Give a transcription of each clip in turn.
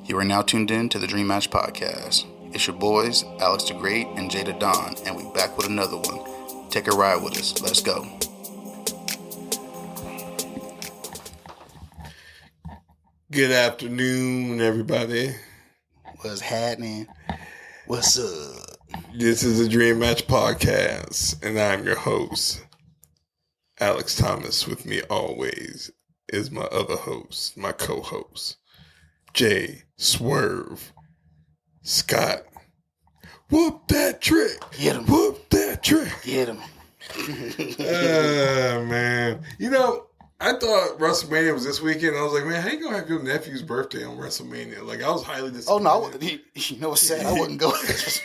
You are now tuned in to the Dream Match Podcast. It's your boys, Alex the Great and Jada Don, and we back with another one. Take a ride with us. Let's go. Good afternoon, everybody. What's happening? What's up? This is the Dream Match Podcast, and I'm your host, Alex Thomas. With me always is my other host, my co-host, Jay Swerve Scott. Whoop that trick. Get him. Whoop that trick. Get him. Man. You know, I thought WrestleMania was this weekend. I was like, man, how you going to have your nephew's birthday on WrestleMania? Like, I was highly disappointed. Oh, no. You know what's sad? I wouldn't go. Because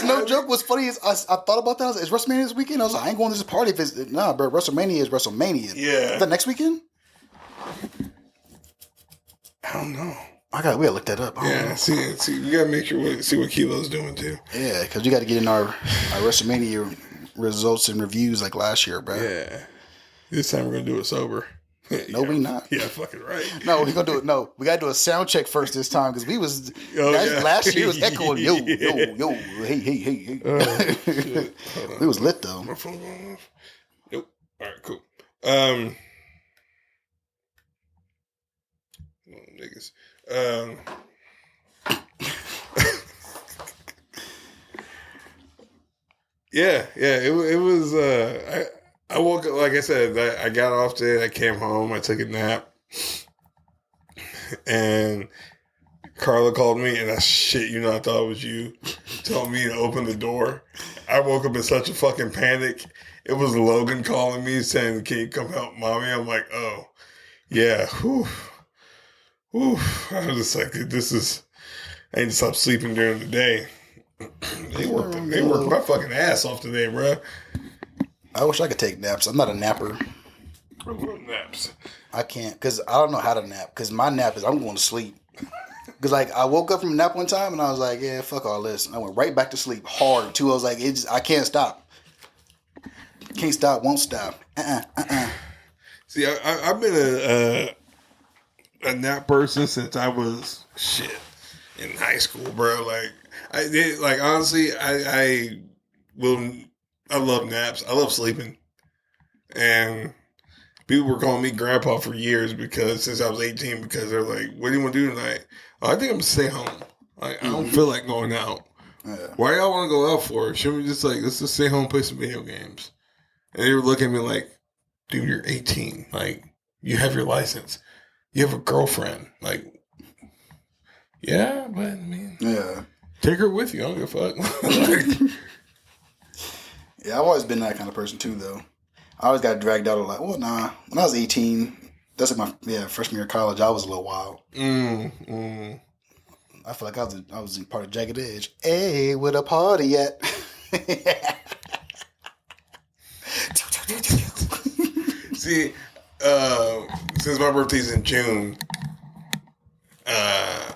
no joke, what's funny is I thought about that. I was like, is WrestleMania this weekend? I was like, I ain't going to this party if it's... Nah, bro, WrestleMania is WrestleMania. Yeah. Is that next weekend? I don't know. We gotta look that up. Yeah, see, we gotta make sure see what Kilo's doing too. Yeah, because we got to get in our WrestleMania results and reviews like last year, bro. Yeah, this time we're gonna do it sober. No, we not. Yeah, fucking right. No, we're gonna do it. No, we gotta do a sound check first this time because we was yeah. last year was echoing. Yo, hey. We was lit though. My phone going off? Nope. All right, cool. Niggas. Yeah, it was, I woke up, like I said, I got off there, I came home, I took a nap, and Carla called me, and I thought it was you, told me to open the door. I woke up in such a fucking panic. It was Logan calling me, saying, can you come help mommy? I'm like, oh, yeah, whew. I was just like, I need to stop sleeping during the day. They worked my fucking ass off today, bro. I wish I could take naps. I'm not a napper. I love naps. I can't because I don't know how to nap. Because my nap is I'm going to sleep. Because like I woke up from a nap one time and I was like, yeah, fuck all this. And I went right back to sleep hard too. I was like, I can't stop. Can't stop. Won't stop. See, I've been a nap person since I was in high school, bro. Honestly, I love naps. I love sleeping, and people were calling me grandpa for years since I was 18 because they're like, "What do you want to do tonight?" Oh, I think I'm gonna stay home. I don't feel like going out. Yeah. Why y'all want to go out for? Shouldn't we let's just stay home and play some video games? And they were looking at me like, dude, you're 18. Like, you have your license. You have a girlfriend. Like, yeah, but I mean, yeah. Take her with you. I don't give a fuck. Yeah, I've always been that kind of person too, though. I always got dragged out a lot. Well, nah. When I was 18, that's like my freshman year of college, I was a little wild. I feel like I was in part of Jagged Edge. Hey, where the party at? See, since my birthday's in June, I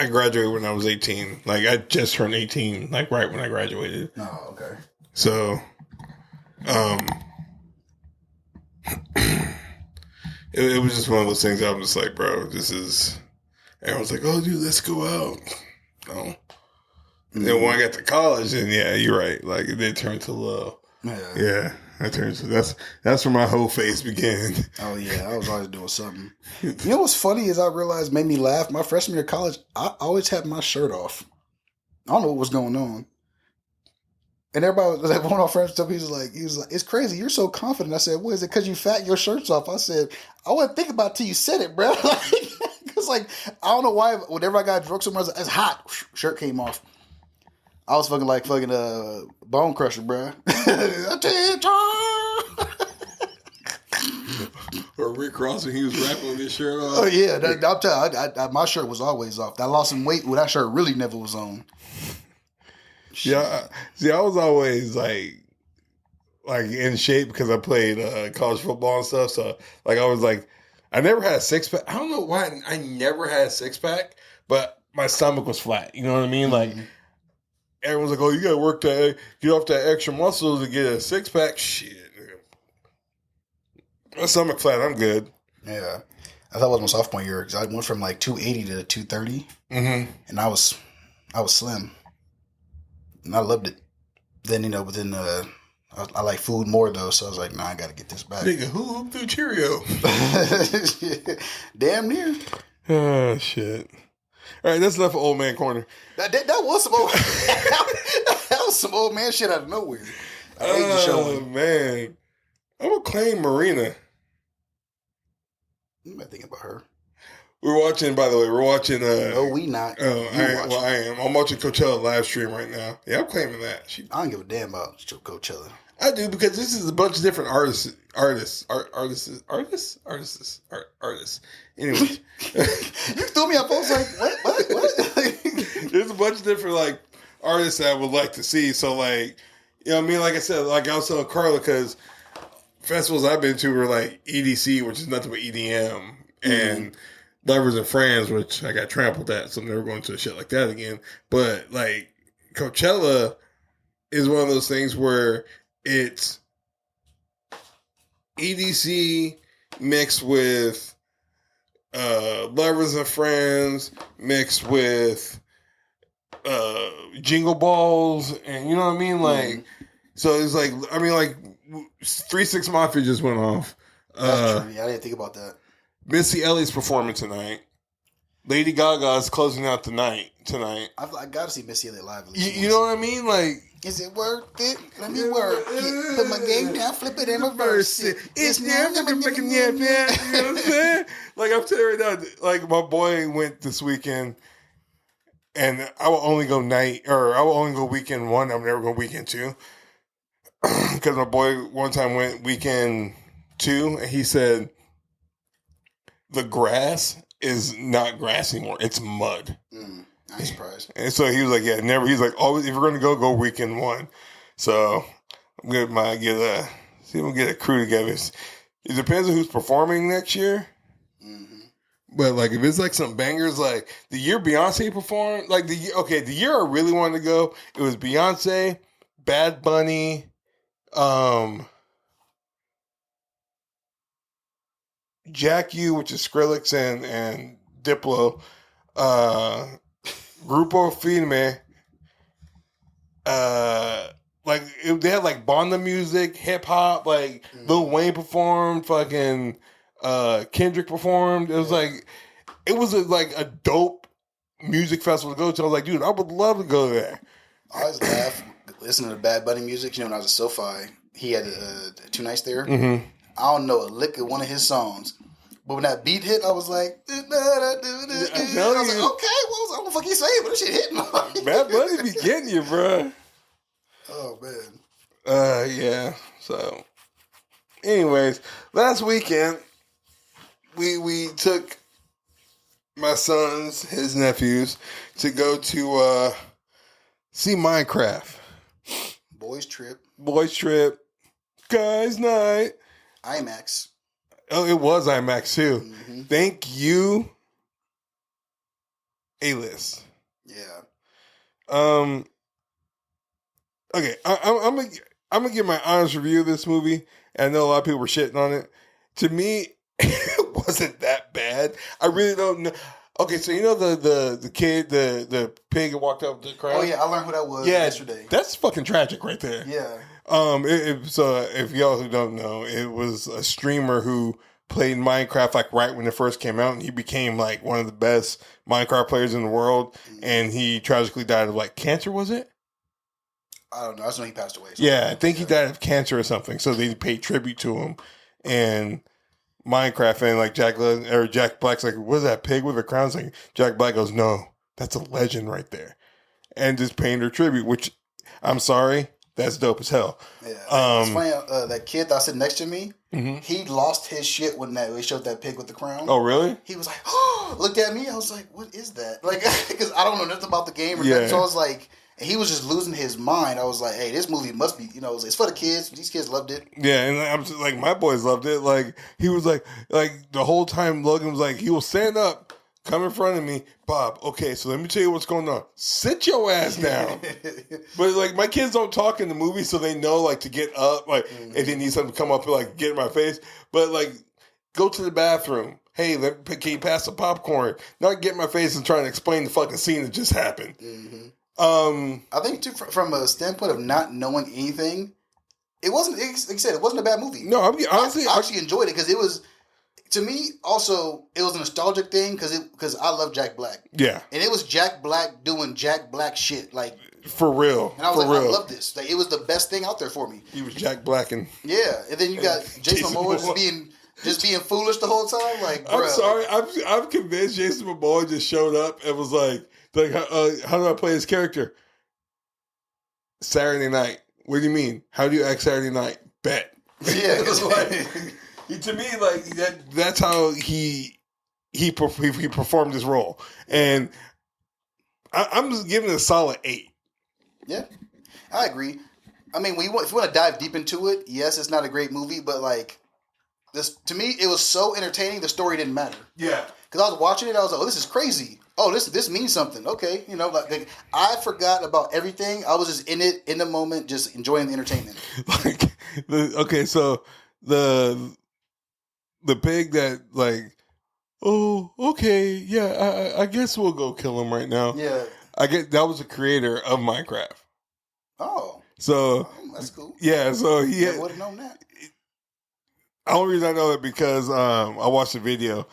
graduated when I was 18. Like, I just turned 18, like, right when I graduated. Oh, okay. So, it was just one of those things that I'm just like, bro, everyone's like, oh, dude, let's go out. No. Mm-hmm. Then when I got to college, then, yeah, you're right. Like, it did turn to love. Yeah. That's where my whole phase began. Oh yeah, I was always doing something. You know what's funny is I realized made me laugh. My freshman year of college, I always had my shirt off. I don't know what was going on. And everybody was like, one of my friends told me, he was like, it's crazy. You're so confident. I said, what is it? Because you fat, your shirt's off. I said, I wasn't thinking about it till you said it, bro. Because I don't know why. Whenever I got drunk somewhere, I was like, it's hot. Shirt came off. I was fucking Bone Crusher, bro. Or Rick Ross when he was rapping with his shirt off. Oh yeah, I'm telling you, my shirt was always off. I lost some weight when that shirt really never was on. Yeah, I was always like in shape because I played college football and stuff. So I was I never had a six pack. I don't know why I never had a six pack, but my stomach was flat. You know what I mean? Mm-hmm. Like. Everyone's like, oh, you got to get off that extra muscle to get a six pack. Shit. My stomach flat. I'm good. Yeah. I thought it was my sophomore year because I went from like 280 to 230, and I was slim, and I loved it. Then but then I like food more though, so I was like, nah, I gotta get this back. Nigga, who threw Cheerio? Damn near. Oh shit! All right, that's enough for old man corner. That was some old that was some old man shit out of nowhere. I hate the show. Oh man, I'm gonna claim Marina. I'm not thinking about her. We're watching. By the way, we're watching. No, we not. Oh, I am. I'm watching Coachella live stream right now. Yeah, I'm claiming that. I don't give a damn about Coachella. I do because this is a bunch of different artists. Anyway, you threw me up. I was like, what? There's a bunch of different like artists that I would like to see. So like, you know what I mean? Like I said, like I was telling Carla because festivals I've been to were like EDC, which is nothing but EDM, and Lovers and Friends, which I got trampled at, so I'm never going to a shit like that again. But like Coachella is one of those things where it's EDC mixed with Lovers and Friends mixed with Jingle Balls, and you know what I mean? Like, so it's like, I mean, like 3 6 Mafia just went off. That's true. Yeah, I didn't think about that. Missy Elliott's performing tonight. Lady Gaga's closing out the night tonight. I gotta see Missy Elliott live. You know what I mean? Like, is it worth it? Let me work it. Put my game down, flip it, and reverse it. It's now. You know what I'm saying? Like, I'm telling you right now, like, my boy went this weekend, and I will only go weekend one. I'm never going weekend two. Because my boy one time went weekend two, and he said, the grass is not grass anymore. It's mud. I'm surprised. And so he was like, yeah, never. He's like, always, if we're going to go weekend one. So I'm going to see if we get a crew together. It depends on who's performing next year. But like, if it's like some bangers, like the year Beyonce performed, like the year I really wanted to go, it was Beyonce, Bad Bunny, Jack U, which is Skrillex and Diplo, Grupo Firme, they had like Bonda music, hip hop, like Lil Wayne performed, fucking Kendrick performed. It was like a dope music festival to go to. I was like, dude, I would love to go there. I always laugh listening to Bad Bunny music. You know, when I was at SoFi, he had 2 nights there. I don't know a lick of one of his songs. But when that beat hit, I was like, I was like, okay, I don't know what he's saying, but this shit hitting. Bad Bunny be getting you, bro. Oh, man. Yeah. So, anyways, last weekend, we took my sons, his nephews, to go to see Minecraft. Boys trip. Guys night. IMAX. Oh, it was IMAX too. Thank you, A-List. Yeah. Okay, I'm gonna give my honest review of this movie. And I know a lot of people were shitting on it. To me, it wasn't that bad. I really don't know. Okay, so you know the kid, the pig that walked up the crowd? Oh yeah, I learned who that was yesterday. That's fucking tragic right there. Yeah. So if y'all who don't know, it was a streamer who played Minecraft like right when it first came out, and he became like one of the best Minecraft players in the world. And he tragically died of like cancer, was it? I don't know. I just know he passed away. Yeah, I think he died of cancer or something. So they paid tribute to him. And Minecraft and like Jack Black's like, "What's that pig with a crown?" It's like Jack Black goes, "No, that's a legend right there," and just paying her tribute. Which I'm sorry, that's dope as hell. Yeah, it's funny. That kid that was sitting next to me, he lost his shit when they showed that pig with the crown. Oh, really? He was like, "Oh!" Looked at me. I was like, "What is that?" Like, because I don't know nothing about the game or nothing. So I was like. And he was just losing his mind. I was like, hey, this movie must be, it's for the kids. These kids loved it. Yeah, and I'm just, like, my boys loved it. Like, he was like the whole time Logan was like, he will stand up come in front of me, Bob. Okay, so let me tell you what's going on. Sit your ass down. But like my kids don't talk in the movie, so they know like to get up, like if they need something to come up and like get in my face. But like, go to the bathroom. Hey, can you pass the popcorn? Not get in my face and trying to explain the fucking scene that just happened. I think too, from a standpoint of not knowing anything, it wasn't. Like I said, it wasn't a bad movie. No, honestly, I actually enjoyed it because it was. To me, also, it was a nostalgic thing because I love Jack Black. Yeah, and it was Jack Black doing Jack Black shit, like for real. And I was I love this. Like, it was the best thing out there for me. He was Jack Black and then you got Jason Momoa just being foolish the whole time. Like, I'm sorry, I'm convinced Jason Momoa just showed up and was like how do I play this character? Saturday night. What do you mean? How do you act Saturday night? Bet. Yeah, it's like. To me, like that's how he performed his role, and I'm just giving it a solid 8. Yeah, I agree. I mean, if you want to dive deep into it, yes, it's not a great movie, but like this to me, it was so entertaining. The story didn't matter. Yeah, because I was watching it, I was like, "Oh, this is crazy. Oh, this means something." Okay, like I forgot about everything. I was just in it in the moment, just enjoying the entertainment. So the pig that like, oh, okay, yeah, I guess we'll go kill him right now. Yeah. I get that was the creator of Minecraft. Oh. So that's cool. Yeah, so he would have known that. The only reason I know that because I watched the video.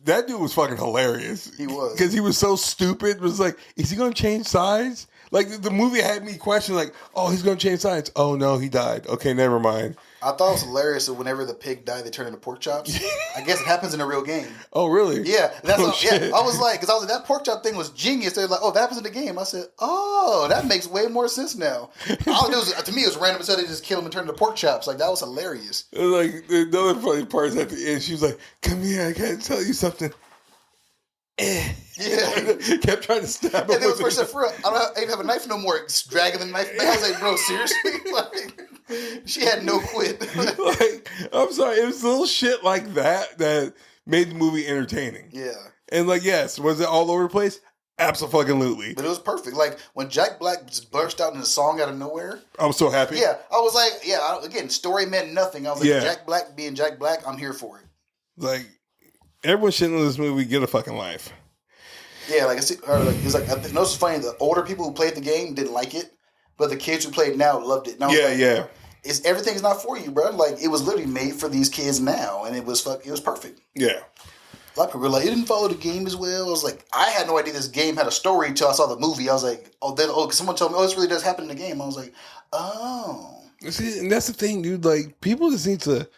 That dude was fucking hilarious. He was. Because he was so stupid. It was like, is he going to change sides? Like, the movie had me question, like, oh, he's going to change sides. Oh, no, he died. Okay, never mind. I thought it was hilarious that whenever the pig died, they turn into pork chops. I guess it happens in a real game. Oh, really? Yeah. I was like, that pork chop thing was genius. They're like, oh, that happens in the game. I said, oh, that makes way more sense now. To me, it was random. So they just kill him and turn into pork chops. Like, that was hilarious. Like, the other funny part is at the end, she was like, come here, I got to tell you something. Yeah. Kept trying to stab him. And then first said, for real, I don't even have a knife no more. Just dragging the knife back. I was like, bro, seriously? Like, she had no quit. Like, I'm sorry, it was little shit like that made the movie entertaining. Yeah. And like, yes, was it all over the place? Absolutely. But it was perfect. Like, when Jack Black just burst out in a song out of nowhere. I was so happy. Yeah. I was like, again, story meant nothing. I was like, Jack Black being Jack Black, I'm here for it. Like, everyone shitting on this movie, get a fucking life. Yeah, like it's like I know it's funny. The older people who played the game didn't like it, but the kids who played now loved it. Yeah. Everything's not for you, bro. Like, it was literally made for these kids now, and it was perfect. Yeah. A lot of people were like, it didn't follow the game as well. I was like, I had no idea this game had a story until I saw the movie. I was like, someone told me, this really does happen in the game. I was like, oh. See, and that's the thing, dude. Like, people just need to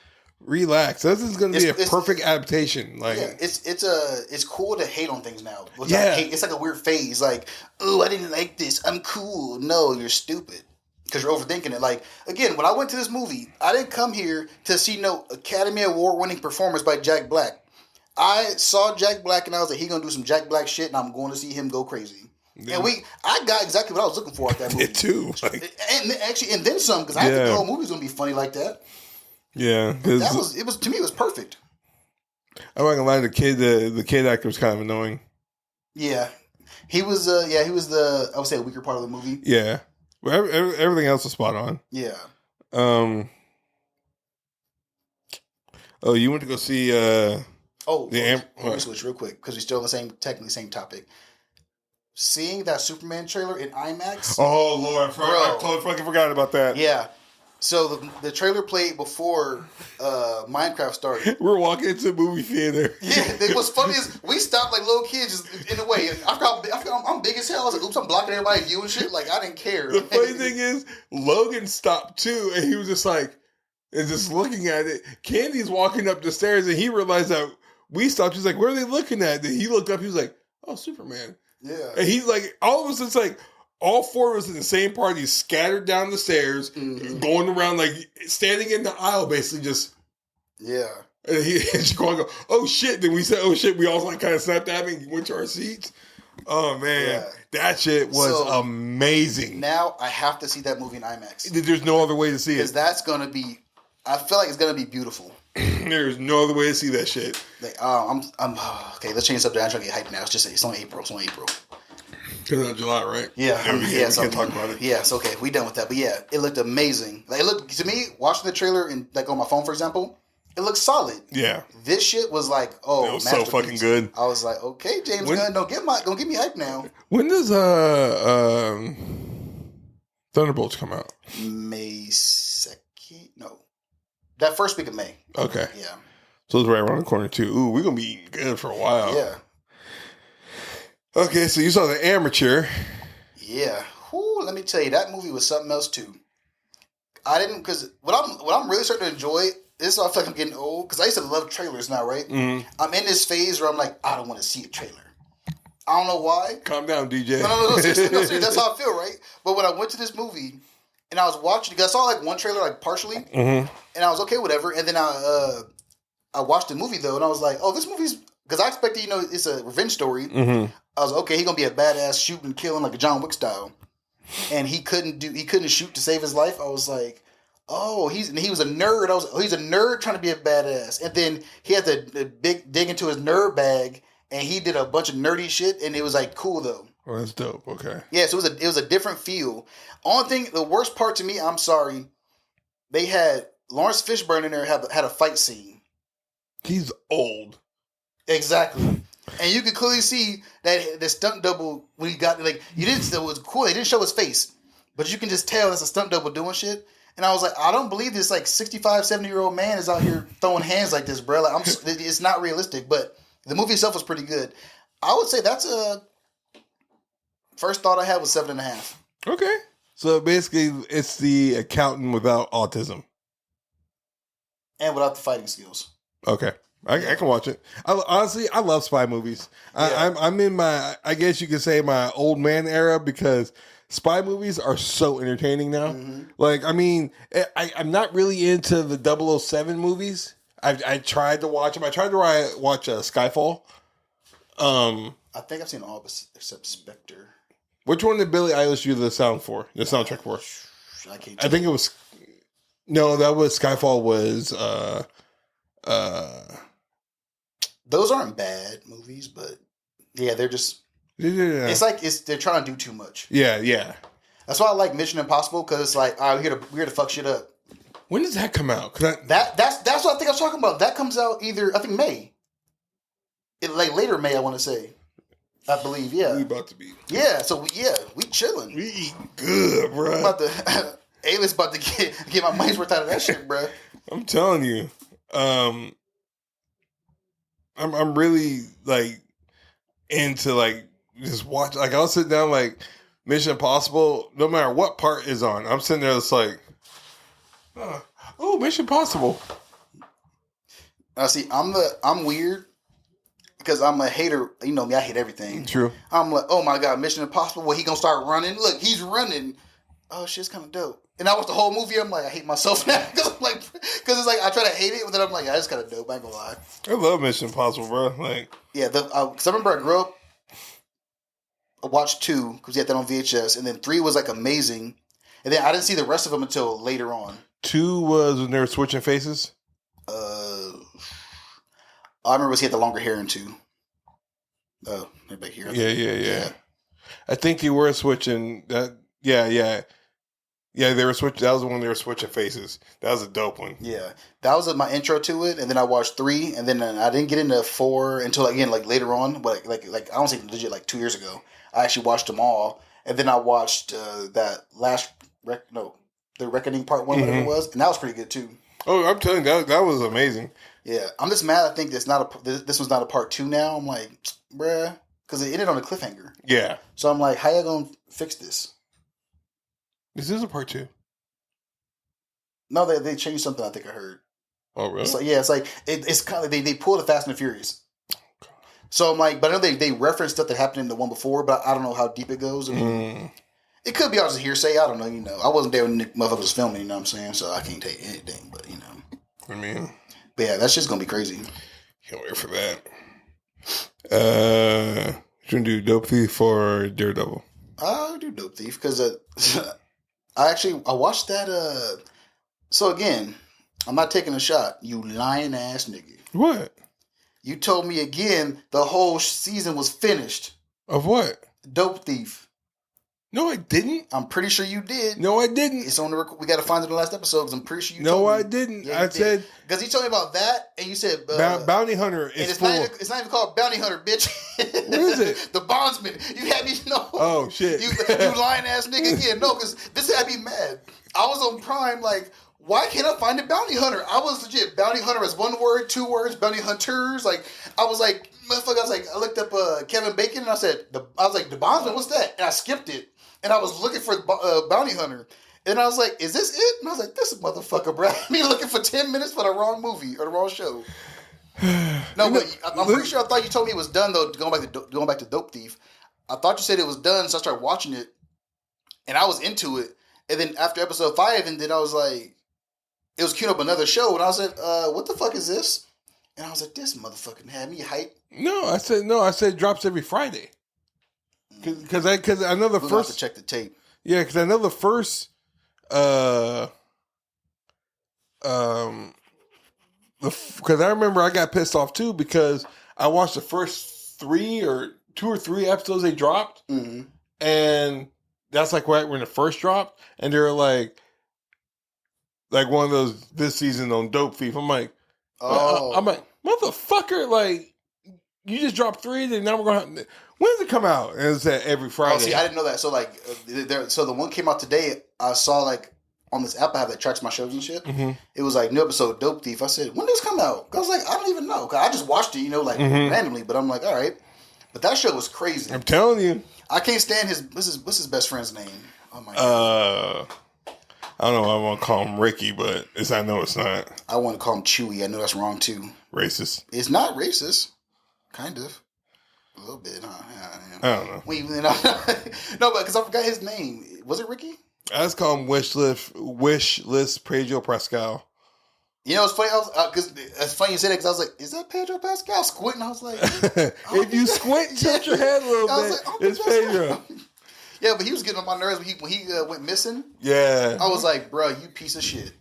relax. This is going to be a perfect adaptation. Like, yeah, it's cool to hate on things now. It's like a weird phase. Like, oh, I didn't like this. I'm cool. No, you're stupid because you're overthinking it. Like, again, when I went to this movie, I didn't come here to see no Academy Award winning performance by Jack Black. I saw Jack Black and I was like, he's gonna do some Jack Black shit, and I'm going to see him go crazy. Yeah. And I got exactly what I was looking for at that movie. It too. Like, and then some, because I didn't think the whole movie was gonna be funny like that. Yeah, to me it was perfect. I'm not gonna lie, the kid actor was kind of annoying. Yeah, he was the I would say a weaker part of the movie. Yeah, well, everything else was spot on. Yeah. Oh, you went to go see let me switch real quick because we're still on the technically same topic. Seeing that Superman trailer in IMAX. Oh Lord, I totally fucking forgot about that. Yeah. So the trailer played before Minecraft started. We're walking into a movie theater. Yeah, what's funny is we stopped like little kids just in a way. I'm big as hell. I was like, oops, I'm blocking everybody's view and shit. Like, I didn't care. The funny thing is, Logan stopped too, and he was just like, and just looking at it. Candy's walking up the stairs, and he realized that we stopped. He's like, what are they looking at? Then he looked up. He was like, oh, Superman. Yeah. And he's like, all of us, it's like, all four of us in the same party scattered down the stairs, going around, like, standing in the aisle, basically just... Yeah. And she's going, oh, shit. Then we said, oh, shit. We all, like, kind of snapped at him and went to our seats. Oh, man. Yeah. That shit was amazing. Now I have to see that movie in IMAX. There's no other way to see it. Because that's going to be... I feel like it's going to be beautiful. There's no other way to see that shit. Like, okay. Let's change the subject. I'm trying to get hyped now. It's on April. It's on April. Because of July, right? Yeah, we can't talk about it. Yeah, it's okay. We done with that. But yeah, it looked amazing. Like, it looked to me, watching the trailer and like on my phone, for example, it looked solid. Yeah. This shit was like, it was so fucking good. I was like, okay, James Gunn, don't get me hyped now. When does Thunderbolts come out? May 2nd? No, that first week of May. Okay. Yeah. So it's right around the corner too. Ooh, we're gonna be eating good for a while. Yeah. Okay, so you saw The Amateur. Yeah. Whew, let me tell you, that movie was something else too. I didn't, because what I'm really starting to enjoy. This is why I feel like I'm getting old, because I used to love trailers now, right? Mm-hmm. I'm in this phase where I'm like, I don't want to see a trailer. I don't know why. Calm down, DJ. No, seriously, that's how I feel, right? But when I went to this movie and I was watching, because I saw like one trailer like partially, and I was okay, whatever. And then I watched the movie though, and I was like, oh, this movie's, because I expected, it's a revenge story. Mm-hmm. I was like, okay, he's gonna be a badass shooting, killing like a John Wick style, and he couldn't shoot to save his life. I was like, oh, he was a nerd. He's a nerd trying to be a badass, and then he had to dig into his nerd bag, and he did a bunch of nerdy shit, and it was like cool though. Oh, that's dope. Okay. Yeah, so it was a different feel. Only thing, the worst part to me, I'm sorry, they had Lawrence Fishburne in there had a fight scene. He's old. Exactly. And you could clearly see that the stunt double, when he got, like, it was cool. They didn't show his face, but you can just tell that's a stunt double doing shit. And I was like, I don't believe this, like, 65, 70-year-old man is out here throwing hands like this, bro. Like, it's not realistic, but the movie itself was pretty good. I would say that's first thought I had was 7.5. Okay. So basically, it's the accountant without autism. And without the fighting skills. Okay. I can watch it. Honestly, I love spy movies. Yeah. I'm in my, I guess you could say, my old man era, because spy movies are so entertaining now. Mm-hmm. Like, I mean, I'm not really into the 007 movies. I tried to watch them. I tried to watch Skyfall. I think I've seen all except Spectre. Which one did Billie Eilish do the soundtrack for? I think it was, no, that was Skyfall was, those aren't bad movies, but yeah, they're just. Yeah. It's like they're trying to do too much. Yeah. That's why I like Mission Impossible, because it's like, all right, we're here to fuck shit up. When does that come out? That's what I think I was talking about. That comes out either, I think, May. Like later May, I want to say. I believe, yeah. We about to be. Yeah, so we chilling. We eating good, bro. A-list about to get my money's worth out of that shit, bro. I'm telling you. I'm really like into like just watch. Like I'll sit down like Mission Impossible, no matter what part is on. I'm sitting there, it's like, oh, Mission Impossible. Now see, I'm weird because I'm a hater. You know me, I hate everything. True. I'm like, oh my god, Mission Impossible. Well, he gonna start running. Look, he's running. Oh, shit's kind of dope. And I watched the whole movie. I'm like, I hate myself now because it's like I try to hate it, but then I'm like, yeah, it's kind of dope. I ain't gonna lie. I love Mission Impossible, bro. Like, yeah, because I remember I grew up. I watched 2 because we had that on VHS, and then 3 was like amazing, and then I didn't see the rest of them until later on. 2 was when they were switching faces. I remember he had the longer hair in 2. Oh, they're back here. Yeah. I think you were switching that. Yeah. Yeah, they were switching. That was the one they were switching faces. That was a dope one. Yeah, that was my intro to it, and then I watched 3, and then I didn't get into 4 until again like later on. But like I don't say legit like 2 years ago. I actually watched them all, and then I watched that last the Reckoning Part 1, whatever it was, and that was pretty good too. Oh, I'm telling you, that was amazing. Yeah, I'm just mad. I think this was not a Part 2 now. I'm like, bruh, because it ended on a cliffhanger. Yeah. So I'm like, how y'all gonna fix this? This is a Part 2. No, they changed something. I think I heard. Oh really? So yeah, it's like it's kind of they pulled the Fast and the Furious. So I'm like, but I know they referenced stuff that happened in the one before, but I don't know how deep it goes. I mean, it could be all just hearsay. I don't know. I wasn't there when the motherfucker was filming. You know what I'm saying? So I can't take anything. But I mean, but yeah, that's just gonna be crazy. Can't wait for that. You gonna do Dope Thief or Daredevil? I'll do Dope Thief because I watched that. So again, I'm not taking a shot. You lying ass nigga. What? You told me again the whole season was finished. Of what? Dope Thief. No, I didn't. I'm pretty sure you did. No, I didn't. It's on the we got to find it in the last episode because I'm pretty sure you No, told me. I didn't. Yeah, I said... Because he told me about that, and you said... Bounty Hunter is it's full. it's not even called Bounty Hunter, bitch. What is it? The Bondsman. You had me know. Oh, shit. You lying ass nigga again. No, because this had me mad. I was on Prime like... Why can't I find a bounty hunter? I was legit bounty hunter as one word, 2 words, bounty hunters. Like I was like, motherfucker. I looked up Kevin Bacon and I was like, the bondsman, what's that? And I skipped it and I was looking for bounty hunter. And I was like, is this it? And I was like, this motherfucker, bro. Me looking for 10 minutes for the wrong movie or the wrong show. No, but I'm pretty sure I thought you told me it was done though. Going back to Dope Thief, I thought you said it was done, so I started watching it, and I was into it. And then after episode 5, and then I was like. It was queuing up another show, and I was like, what the fuck is this? And I was like, this motherfucking had me hyped. No, I said it drops every Friday. Because I know the We're first... have to check the tape. Yeah, because I know the first... Because I remember I got pissed off, too, because I watched the first 2 or 3 episodes they dropped, and that's like right when it first dropped, and they were like one of those this season on Dope Thief. I'm like, I'm like, motherfucker, like you just dropped 3, then now we're gonna. When does it come out? And it's every Friday. Oh, see, I didn't know that. So like, so the one came out today. I saw like on this app I have that tracks my shows and shit. It was like new episode Dope Thief. I said, when does this come out? I was like, I don't even know. Cause I just watched it, randomly. But I'm like, all right. But that show was crazy. I'm telling you, I can't stand what's his best friend's name? Oh my god. I don't know. I want to call him Ricky, but I know it's not. I want to call him Chewy. I know that's wrong too. Racist. It's not racist. Kind of. A little bit, huh? Yeah. I don't know. No, but because I forgot his name. Was it Ricky? I just call him Wish List Pedro Pascal. You know, it's funny. Because it's funny you said it because I was like, "Is that Pedro Pascal?" Squinting, I was like, "If you squint, tilt your head a little bit, like, it's Pedro." Yeah, but he was getting on my nerves when he went missing. Yeah, I was like, "Bro, you piece of shit."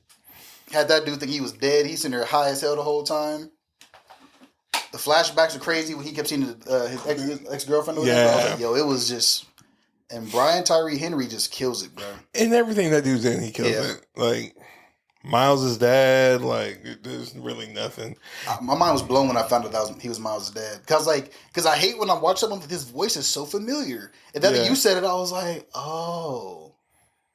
Had that dude think he was dead. He's sitting there high as hell the whole time. The flashbacks are crazy when he kept seeing his ex-girlfriend. Yeah, I was like, yo, it was just. And Brian Tyree Henry just kills it, bro. And everything that dude's in, he kills it. Like Miles' dad, like there's really nothing. My mind was blown when I found out he was Miles' dad. Because I hate when I watch someone that his voice is so familiar. And then you said it, I was like, oh.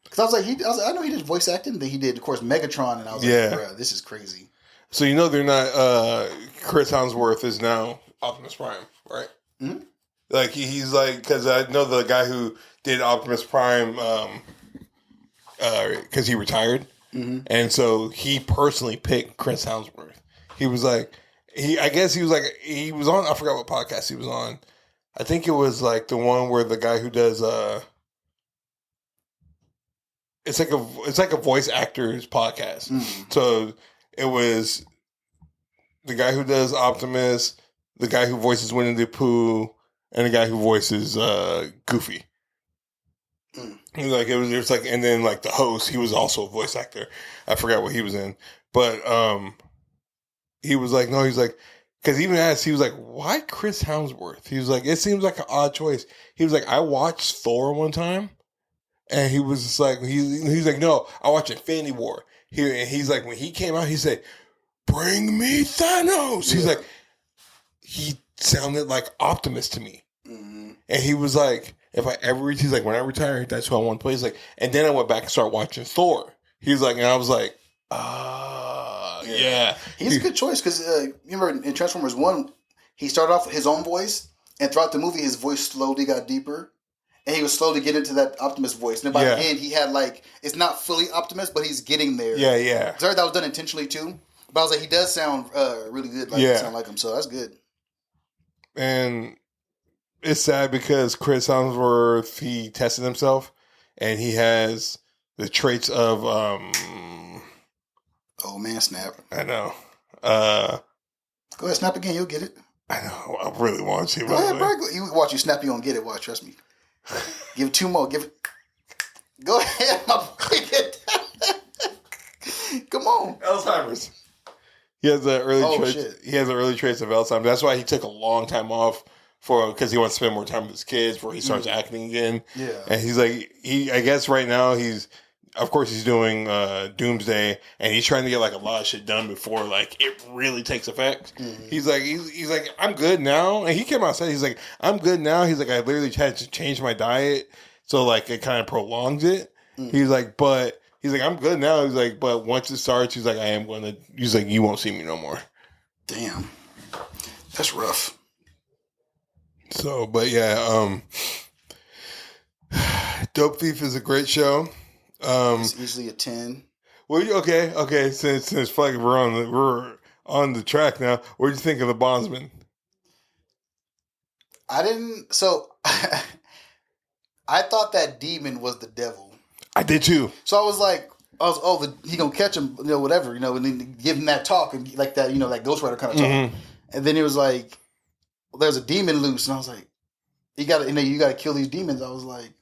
Because I was like, I know he did voice acting. That he did, of course, Megatron, and I was like, bro, this is crazy. So they're not. Chris Hemsworth is now Optimus Prime, right? Mm-hmm. Like he's like, because I know the guy who did Optimus Prime, because he retired, and so he personally picked Chris Hemsworth. He was like, he was on. I forgot what podcast he was on. I think it was like the one where the guy who does it's like a voice actor's podcast. So it was the guy who does Optimus, the guy who voices Winnie the Pooh, and the guy who voices Goofy. Like it was like, and then like the host, he was also a voice actor. I forgot what he was in, but he was like, no, he's like, because even asked, he was like, why Chris Hemsworth? He was like, it seems like an odd choice. He was like, I watched Thor one time, and he was just like, he's like, no, I watched Infinity War. He's like, when he came out, he said, bring me Thanos. He's like, he sounded like Optimus to me. And he was like, if I ever reach, he's like, when I retire, that's who I want to play. He's like, and then I went back and started watching Thor. He was like, and I was like, yeah. He's a good choice because you remember in Transformers 1, he started off with his own voice, and throughout the movie, his voice slowly got deeper. And he was slowly getting into that Optimus voice. And by the end, he had like, it's not fully Optimus, but he's getting there. Yeah, yeah. Sorry, that was done intentionally too. But I was like, he does sound really good. Like, sound like him, so that's good. And it's sad because Chris Hemsworth, he tested himself, and he has the traits of oh man, snap! I know. Go ahead, snap again. You'll get it. I know. I really want to. Go ahead, bro. You watch you snap. You gonna get it. Watch. Trust me. Give it 2 more. Give it. Go ahead, my boy. Come on. Alzheimer's. He has the early traits. Shit. He has the early traits of Alzheimer's. That's why he took a long time off because he wants to spend more time with his kids before he starts acting again. Yeah. And he's like, I guess right now he's doing Doomsday, and he's trying to get like a lot of shit done before like it really takes effect. Mm-hmm. He's like, I'm good now. And he came out and said, he's like, I'm good now. He's like, I literally had to change my diet. So like it kind of prolongs it. Mm-hmm. He's like, I'm good now. He's like, but once it starts, he's like, he's like, you won't see me no more. Damn. That's rough. So, but yeah, Dope Thief is a great show. It's easily a 10. Well, okay. Since fucking we're on the track now, what do you think of The Bondsman? I thought that demon was the devil. I did too. So I was like, he gonna catch him, whatever, and then give him that talk and like that, like Ghost Rider kind of talk. Mm-hmm. And then it was like, there's a demon loose, and I was like, you gotta kill these demons. I was like,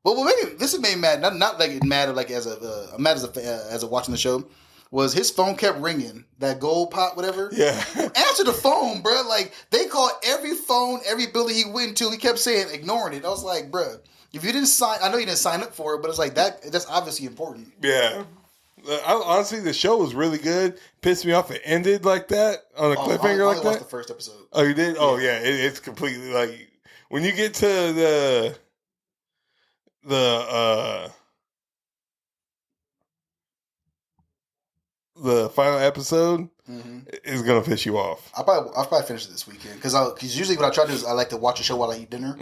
well, maybe this made me mad. Not like it mattered like as a watching the show. Was his phone kept ringing, that gold pot, whatever. Yeah. Answer the phone, bro. Like, they called every phone, every building he went to. He kept saying, ignoring it. I was like, bro, if you didn't sign, I know you didn't sign up for it, but it's like, that's obviously important. Yeah. Honestly, the show was really good. Pissed me off it ended like that, on a cliffhanger like that. I watched the first episode. Oh, you did? Yeah. Oh, yeah. It's completely like, when you get to the final episode, is gonna piss you off. I'll probably finish it this weekend because usually what I try to do is I like to watch a show while I eat dinner,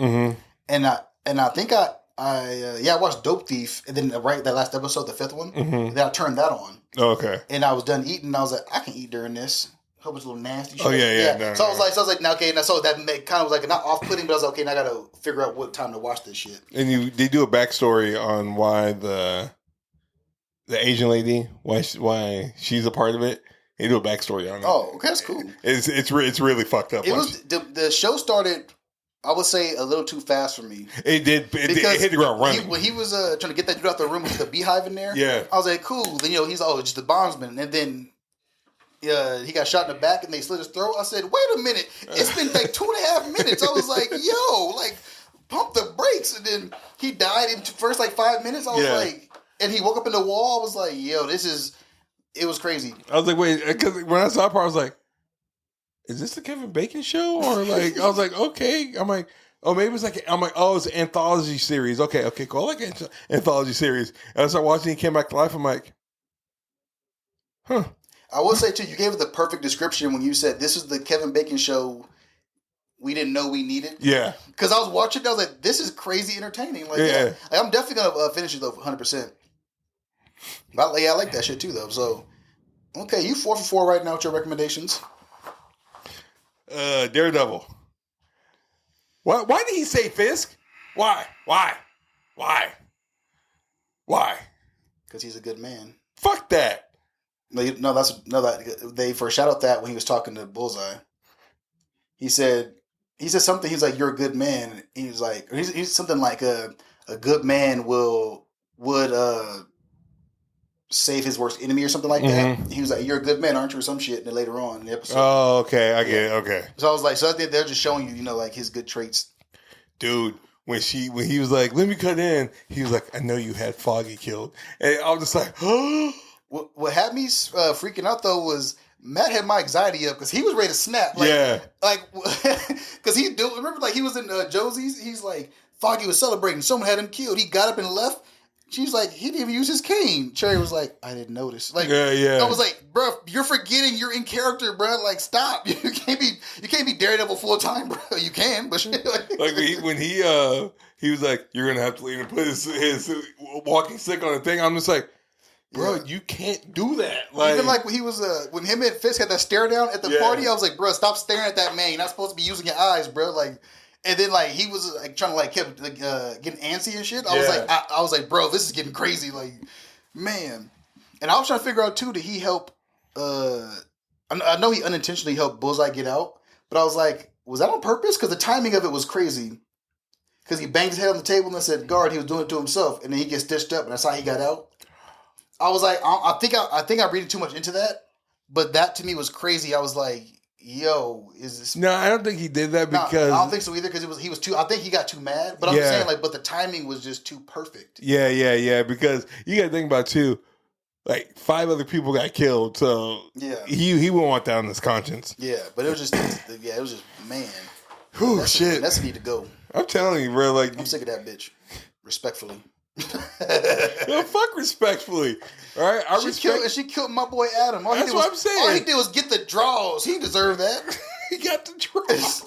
and I think I watched Dope Thief, and then that last episode, the 5th one, and then I turned that on. Okay. And I was done eating, and I was like, I can eat during this. A whole bunch of little nasty shit. Oh yeah. No, so I was like, now, okay, and so that kind of was like not off-putting, but I was like, okay, now I gotta figure out what time to watch this shit. And they do a backstory on why the Asian lady, why she's a part of it. They do a backstory on it. Oh, okay, that's cool. It's really fucked up. The show started, I would say, a little too fast for me. It did. It hit the ground running. When he was trying to get that dude out the room with the beehive in there, yeah, I was like, cool. Then he's just the bondsman, and then he got shot in the back, and they slit his throat. I said, wait a minute, it's been like 2.5 minutes. I was like, yo, like pump the brakes, and then he died in the first like 5 minutes. I was like, and he woke up in the wall. I was like, yo, it was crazy. I was like, wait, because when I saw it, I was like, is this the Kevin Bacon show? Or like, I was like, okay. I'm like, oh, maybe it's like, oh, it's an anthology series. Okay, cool. I like anthology series. And I started watching, he came back to life. I'm like, huh. I will say, too, you gave it the perfect description when you said this is the Kevin Bacon show we didn't know we needed. Yeah. Because I was watching it, I was like, this is crazy entertaining. Like, yeah. I'm definitely going to finish it, though, 100%. But, I like that shit, too, though. So, okay, you 4 for 4 right now with your recommendations. Daredevil. Why did he say Fisk? Why? Because he's a good man. Fuck that. They foreshadowed that when he was talking to Bullseye. He said something. He's like, "You're a good man." He was like, he's something like a good man would save his worst enemy or something like that. He was like, "You're a good man, aren't you?" or some shit. And then later on in the episode. Oh, okay, I get it. Okay. So I was like, I think they're just showing you, like his good traits. Dude, when he was like, "Let me cut in," he was like, "I know you had Foggy killed," and I was just like, "Oh." What had me freaking out though was Matt had my anxiety up because he was ready to snap. Because remember, like he was in Josie's. He's like, Foggy was celebrating. Someone had him killed. He got up and left. She's like, he didn't even use his cane. Cherry was like, I didn't notice. Like, yeah. I was like, bro, you're forgetting you're in character, bro. Like, stop. You can't be Daredevil full time, bro. You can, but like when he was like, you're gonna have to leave and put his walking stick on the thing. I'm just like, bro, you can't do that. Like, even like when he was when him and Fisk had that stare down at the party, I was like, bro, stop staring at that man. You're not supposed to be using your eyes, bro. Like, and then like he was like trying to like kept getting antsy and shit. I was like, bro, this is getting crazy. Like, man. And I was trying to figure out too, did he help? I know he unintentionally helped Bullseye get out, but I was like, was that on purpose? Because the timing of it was crazy. Because he banged his head on the table and said, "Guard," he was doing it to himself, and then he gets stitched up, and that's how he got out. I was like, I think I read too much into that, but that to me was crazy. I was like, yo, is this? No, I don't think he did that Nah, because I don't think so either. Because he was too. I think he got too mad. But I'm just saying, like, but the timing was just too perfect. Yeah. Because you got to think about too. Like 5 other people got killed, so Yeah, he wouldn't want that on his conscience. yeah. But it was just, it was just, man. Whew, shit. That's need to go. I'm telling you, bro. Like I'm sick of that bitch. Respectfully. no, fuck respectfully. All right, She killed my boy Adam. That's what I'm saying. All he did was get the draws. He deserved that. He got the draws.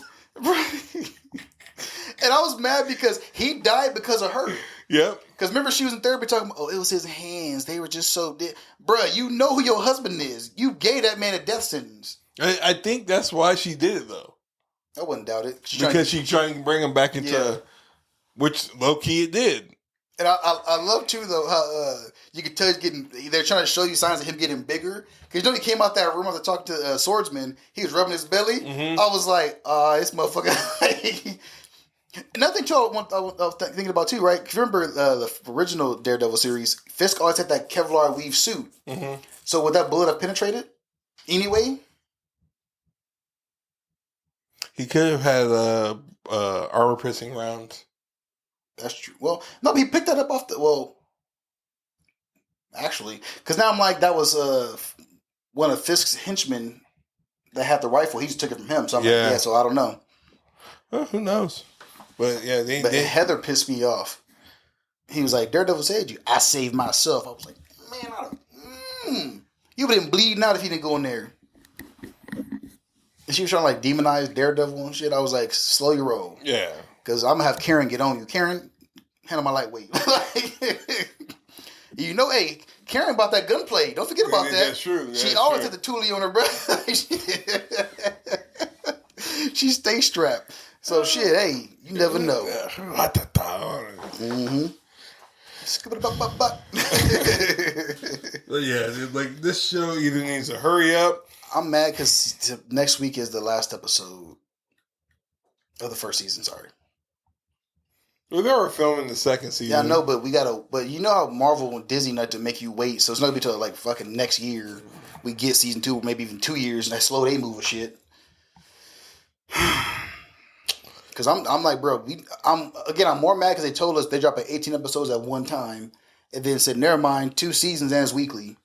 And I was mad because he died because of her. Yep. Because remember, she was in therapy talking about, it was his hands. They were just so dead. Bruh, you know who your husband is. You gave that man a death sentence. I think that's why she did it, though. I wouldn't doubt it. Because she's trying to bring him back into, which low-key it did. And I love, too, though, how you could tell they're trying to show you signs of him getting bigger. Because he came out that room after talking to Swordsman. He was rubbing his belly. Mm-hmm. I was like, this motherfucker. Another thing, too, I was thinking about, too, right? Because remember the original Daredevil series, Fisk always had that Kevlar weave suit. Mm-hmm. So would that bullet have penetrated anyway? He could have had armor-piercing rounds. That's true. Well, no, he picked that up off the... Well, actually, because now I'm like, that was one of Fisk's henchmen that had the rifle. He just took it from him. So I'm like, yeah, so I don't know. Well, who knows? But yeah, Heather pissed me off. He was like, Daredevil saved you. I saved myself. I was like, man, you would have been bleeding out if he didn't go in there. And she was trying to like demonize Daredevil and shit. I was like, slow your roll. Yeah. Because I'm going to have Karen get on you. Karen, handle my lightweight. You know, hey, Karen bought that gunplay. Don't forget about that. That's true. She always had the toolie on her breath. She stay strapped. So shit, hey, you never know. Mm-hmm. Yeah, like this show either needs to hurry up. I'm mad because next week is the last episode of the first season. Sorry. Well, they were filming the second season. Yeah, I know, but we gotta. But you know how Marvel and Disney like to make you wait, so it's not gonna be till like fucking next year we get season 2, maybe even 2 years, and that's slow they move with shit. Because I'm like, bro, I'm more mad because they told us they dropping 18 episodes at one time, and then said, never mind, 2 seasons and it's weekly.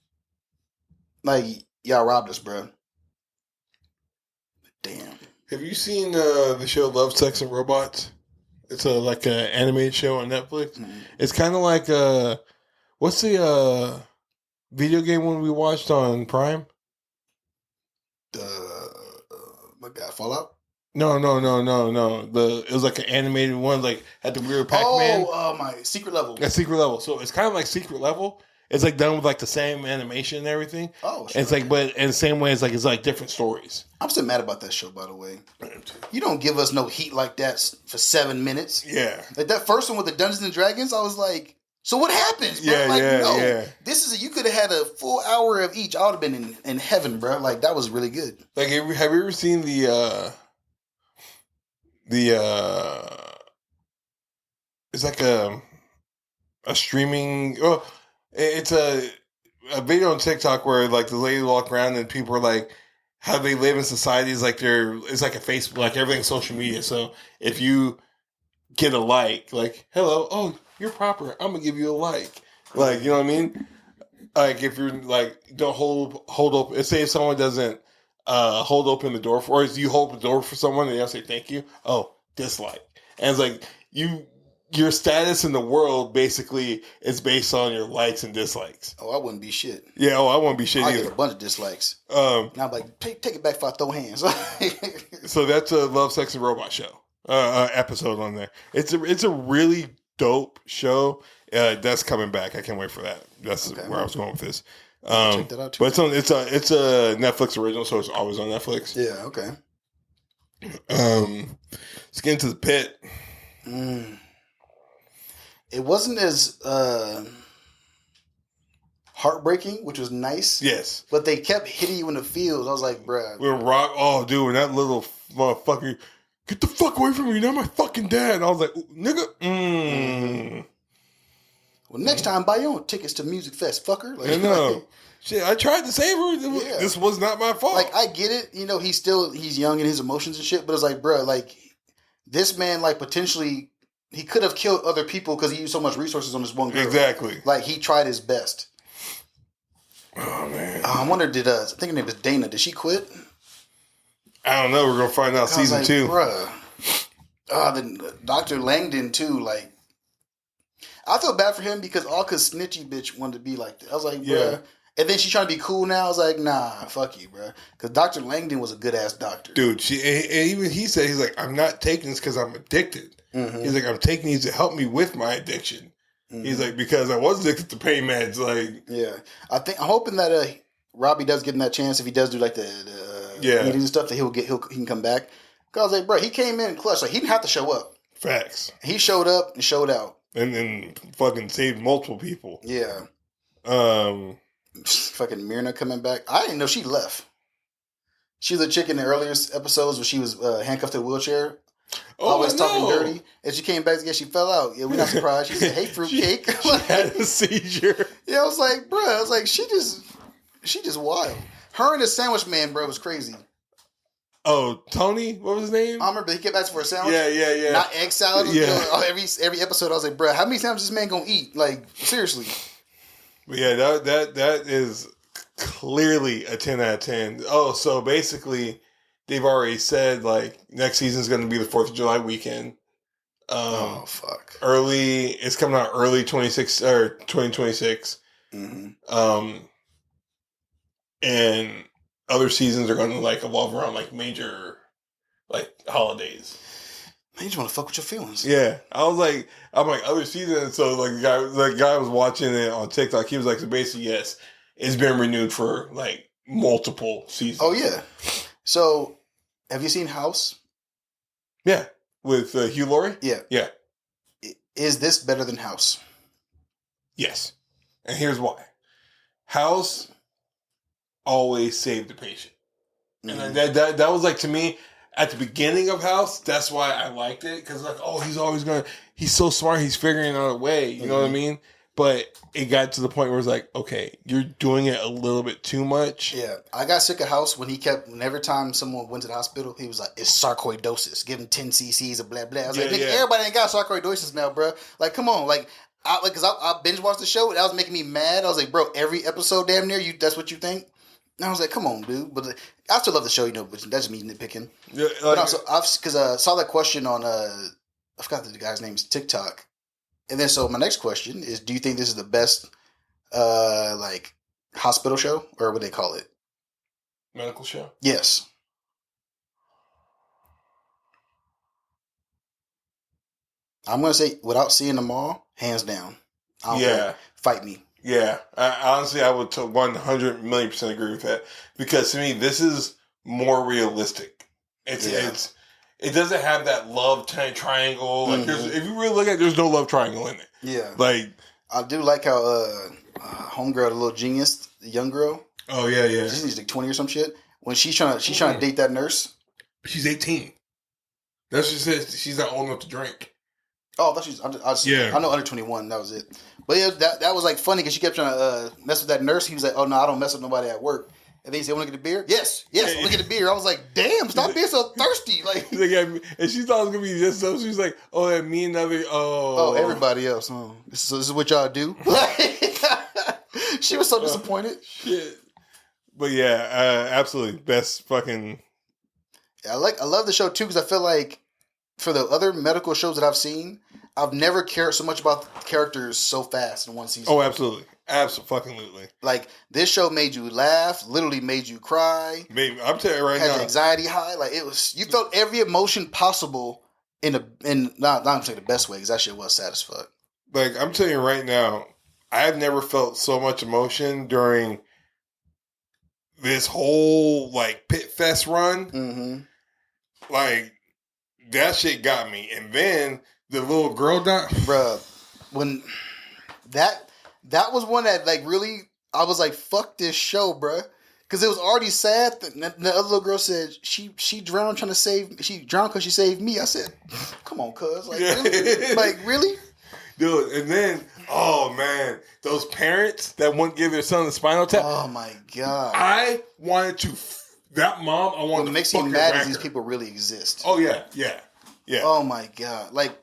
Like, y'all robbed us, bro. Damn. Have you seen the show Love, Sex, and Robots? It's like an animated show on Netflix. Mm-hmm. It's kind of like what's the video game one we watched on Prime? What guy? Fallout? No. It was like an animated one, like had the weird Pac-Man. My Secret Level. Yeah, Secret Level. So it's kind of like Secret Level. It's like done with like the same animation and everything. Oh, sure. And it's like, but in the same way, it's like different stories. I'm still mad about that show, by the way. You don't give us no heat like that for 7 minutes. Yeah. Like that first one with the Dungeons and Dragons, I was like, so what happens, bro? Yeah. This is you could have had a full hour of each. I would have been in heaven, bro. Like that was really good. Like, have you ever seen the it's like a streaming. Oh, it's a video on TikTok where like the lady walk around and people are like, how they live in society is like it's like a Facebook, like everything's social media. So if you get a like hello, oh, you're proper, I'm gonna give you a like, you know what I mean? Like if you're like, don't hold open. Say if someone doesn't hold open the door for, or if you hold the door for someone and they'll say thank you, oh, dislike. And it's like your status in the world basically is based on your likes and dislikes. Oh, I wouldn't be shit. Yeah, I wouldn't be shit either. I get a bunch of dislikes. And I'm like, take it back before I throw hands. So that's a Love, Sex, and Robot show episode on there. It's a really dope show that's coming back. I can't wait for that. That's where I was going with this. Check that out too. But it's a Netflix original, so it's always on Netflix. Yeah. Okay. Let's get into the pit. It wasn't as heartbreaking, which was nice. Yes. But they kept hitting you in the fields. I was like, bruh. Dude, and that little motherfucker, get the fuck away from me. You're not my fucking dad. And I was like, nigga. Well, next time, buy your own tickets to Music Fest, fucker. Like, I know. Shit, I tried to save her. Yeah. This was not my fault. Like, I get it. You know, he's young in his emotions and shit. But it's like, bro, like, this man, like, potentially, he could have killed other people because he used so much resources on this one girl. Exactly. Like, he tried his best. Oh, man. I wonder, I think her name was Dana. Did she quit? I don't know. We're going to find out season 2. Bruh. Then Dr. Langdon, too, like, I feel bad for him because snitchy bitch wanted to be like that. I was like, bruh. Yeah. And then she's trying to be cool now. I was like, nah, fuck you, bruh. Because Dr. Langdon was a good-ass doctor. Dude, and even he said, he's like, I'm not taking this because I'm addicted. Mm-hmm. He's like, I'm taking these to help me with my addiction. Mm-hmm. He's like, because I was addicted to pain meds. Like, yeah. I'm hoping that Robbie does get him that chance if he does do like the meetings and stuff that he can come back. Because I was like, bro, he came in clutch. Like, he didn't have to show up. Facts. He showed up and showed out. And then fucking saved multiple people. Yeah. Fucking Myrna coming back. I didn't know she left. She was a chick in the earlier episodes when she was handcuffed to a wheelchair. Always talking dirty. And she came back again. She fell out. Yeah, we're not surprised. She said, "Hey, fruitcake." She had a seizure. Yeah, I was like, bro. I was like, she just wild. Her and the sandwich man, bro, was crazy. Oh, Tony? What was his name? I remember he kept asking for a sandwich. Yeah. Not egg salad. Yeah. Every episode, I was like, bro, how many sandwiches this man gonna eat? Like, seriously. But yeah, that is clearly a 10 out of 10. Oh, so basically, they've already said, like, next season's going to be the 4th of July weekend. Oh, fuck. It's coming out early 2026. Mm-hmm. And other seasons are going to, like, evolve around, like, major, like, holidays. Man, you just want to fuck with your feelings. Yeah. I'm like, other seasons. So, like, the guy was watching it on TikTok. He was like, so basically, yes, it's been renewed for, like, multiple seasons. Oh, yeah. So, have you seen House? Yeah. With Hugh Laurie? Yeah. Yeah. Is this better than House? Yes. And here's why. House always saved the patient. Mm-hmm. And that was, like, to me, at the beginning of House, that's why I liked it. Because, like, oh, he's so smart, he's figuring out a way. You know what I mean? But it got to the point where it's like, okay, you're doing it a little bit too much. Yeah. I got sick of House when every time someone went to the hospital, he was like, it's sarcoidosis. Give him 10 cc's of blah, blah. I was like, nigga, everybody ain't got sarcoidosis now, bro. Like, come on. Like, because I binge watched the show, and that was making me mad. I was like, bro, every episode damn near, that's what you think? And I was like, come on, dude. But I still love the show, but that's just me nitpicking. Yeah, but also, because I saw that question on, I forgot the guy's name is TikTok. And then, so my next question is, do you think this is the best, like, hospital show? Or what they call it? Medical show? Yes. I'm going to say, without seeing them all, hands down. I don't care. Fight me. Yeah, honestly, I would 100 million % agree with that, because to me, this is more realistic. It doesn't have that love triangle. Like, if you really look at it, there's no love triangle in it. Yeah, like I do like how homegirl, the little genius, the young girl. Oh yeah. She's like 20 or some shit. When she's trying to date that nurse. She's 18. That's just it. She's not old enough to drink. Oh, I thought I know under 21. That was it. But yeah, that was like funny because she kept trying to mess with that nurse. He was like, "Oh no, I don't mess with nobody at work." And then he said, "Want to get a beer?" Yes, I want to get a beer. I was like, "Damn, stop being so thirsty!" Like, and she thought it was gonna be just so. She was like, "Oh, and me and other everybody else. Oh, this is what y'all do." She was so disappointed. Shit. But yeah, absolutely best fucking. I love the show too because I feel like for the other medical shows that I've seen, I've never cared so much about the characters so fast in one season. Oh, absolutely. Absolutely. Like, this show made you laugh, literally made you cry. Baby, I'm telling you right now. Had an anxiety high. Like, it was, you felt every emotion possible not I'm saying the best way, because that shit was satisfied. Like, I'm telling you right now, I've never felt so much emotion during this whole, like, Pit Fest run. Mm-hmm. Like, that shit got me. And then the little girl died. Bruh, when that was one that, like, really, I was like, fuck this show, bruh. Because it was already sad. The other little girl said she drowned trying to save. She drowned because she saved me. I said, come on, cuz. Like, really? Like, really? dude. And then, oh man, those parents that wouldn't give their son a spinal tap. Oh my god! I wanted to. That mom, I wanted what to. makes me mad is these people really exist. Oh yeah. Oh my god! Like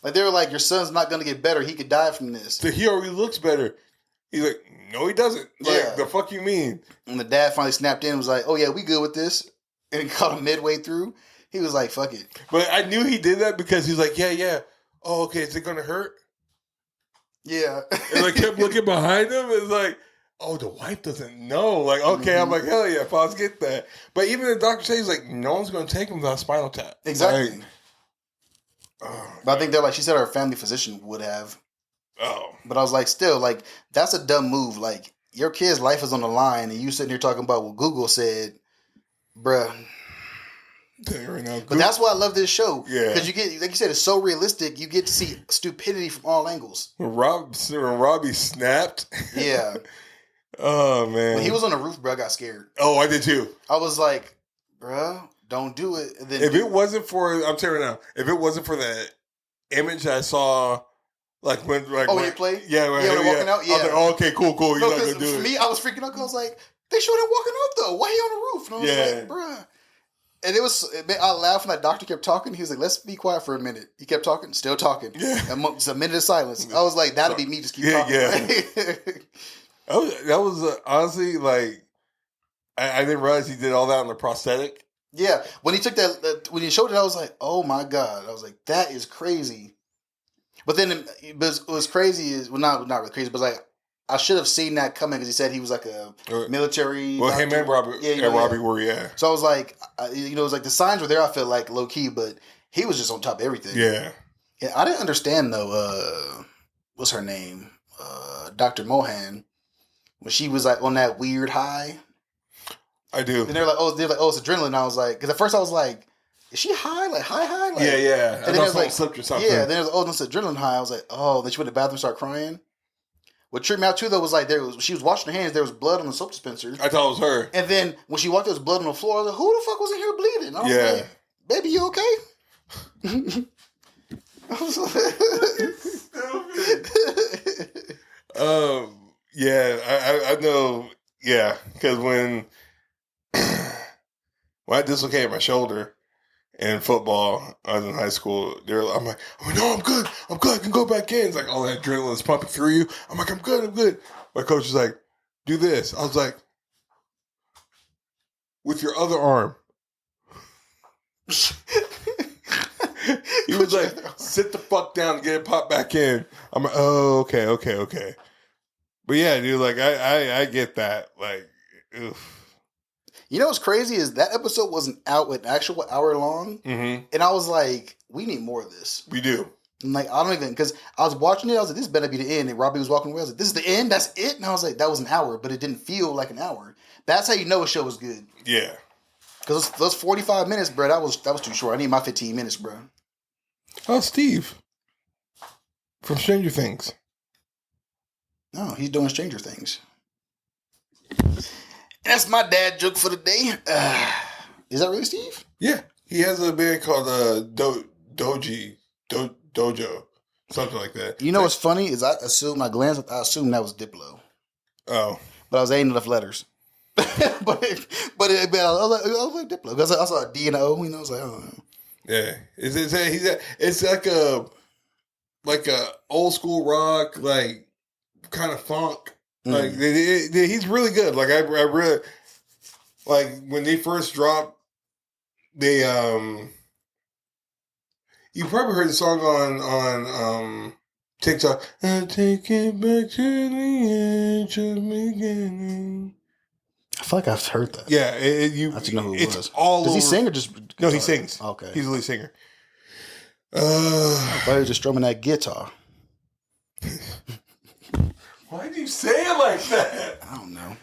they were like, your son's not gonna get better. He could die from this. So he already looks better. He's like, no, he doesn't. Like, the fuck you mean? And the dad finally snapped in and was like, oh yeah, we good with this. And he caught him midway through. He was like, fuck it. But I knew he did that because he's like, yeah. Oh, okay, is it gonna hurt? Yeah. And I kept looking behind him. It's like, oh, the wife doesn't know. Like, okay, I'm like, hell yeah, Pops, get that. But even the doctor says, like, no one's gonna take him without a spinal tap. Exactly. Like, oh, but I think they're like, she said her family physician would have. Oh. But I was like, still, like, that's a dumb move. Like, your kid's life is on the line, and you sitting here talking about what Google said, bruh. Right now, but that's why I love this show. Yeah. Because you get, like you said, it's so realistic. You get to see stupidity from all angles. When Robbie snapped. Yeah. Oh, man. When he was on the roof, bro, I got scared. Oh, I did too. I was like, bruh, don't do it. And then if it wasn't for, I'm telling you now, if it wasn't for the image I saw, like when, like, when he played? Yeah, when walking out? Yeah. I was like, oh, okay, cool. You're not going to do it. For me, I was freaking out because I was like, they showed him walking out though. Why he on the roof? And I was like, bruh. And I laughed when that doctor kept talking. He was like, let's be quiet for a minute. He kept talking, still talking. Yeah. And just a minute of silence. I was like, that'll be me, just keep talking. Yeah. That was honestly, like, I didn't realize he did all that on the prosthetic. Yeah. When he took when he showed it, I was like, oh my God. I was like, that is crazy. But then it was crazy is, well, not really crazy, but like, I should have seen that coming because he said he was like a military. Well, doctor. him and Robbie were, yeah. So I was like, it was like the signs were there. I felt like low key, but he was just on top of everything. Yeah. Yeah, I didn't understand though. What's her name? Dr. Mohan. When she was like on that weird high. I do. And they're like, oh, it's adrenaline. And I was like, because at first I was like, is she high? Like high? Like, yeah. And then it was like, slipped or something. Yeah. Then it was, it's adrenaline high. I was like, oh. Then she went to the bathroom, and started crying. What tripped me out too though was like she was washing her hands. There was blood on the soap dispenser. I thought it was her. And then when she walked, there was blood on the floor. I was like, who the fuck was in here bleeding? I was like, baby, you okay? I was like, yeah, I know. Yeah, because when I dislocated my shoulder in football, I was in high school. I'm like, oh no, I'm good. I can go back in. It's like all that adrenaline is pumping through you. I'm like, I'm good. My coach was like, do this. I was like, with your other arm. He was like, sit the fuck down and get it popped back in. I'm like, oh, okay. But yeah, dude, like I get that. Like, oof. You know what's crazy is that episode wasn't out an actual hour long. Mm-hmm. And I was like, we need more of this. We do. I'm like, I don't even, because I was watching it, I was like, this better be the end. And Robbie was walking away. I was like, this is the end? That's it? And I was like, that was an hour, but it didn't feel like an hour. That's how you know a show was good. Yeah. Because those 45 minutes, bro, that was too short. I need my 15 minutes, bro. Oh, Steve. From Stranger Things. No, he's doing Stranger Things. That's my dad joke for the day. Is that really Steve? Yeah. He has a band called Dojo. Something like that. You know what's funny is I assumed that was Diplo. Oh. But I was ain't enough letters. but I was like Diplo. Because I saw a D and an O, you know, I was like, oh. Yeah. It's like a old school rock, like kind of funk. Like he's really good. Like I really like when they first dropped. They you probably heard the song on TikTok. I take it back to the edge of beginning. I feel like I've heard that. Yeah, I didn't know who it was. All Does he over. sing or just? No, he sings. Okay, he's a lead singer. I thought he was just strumming that guitar. Why do you say it like that? I don't know.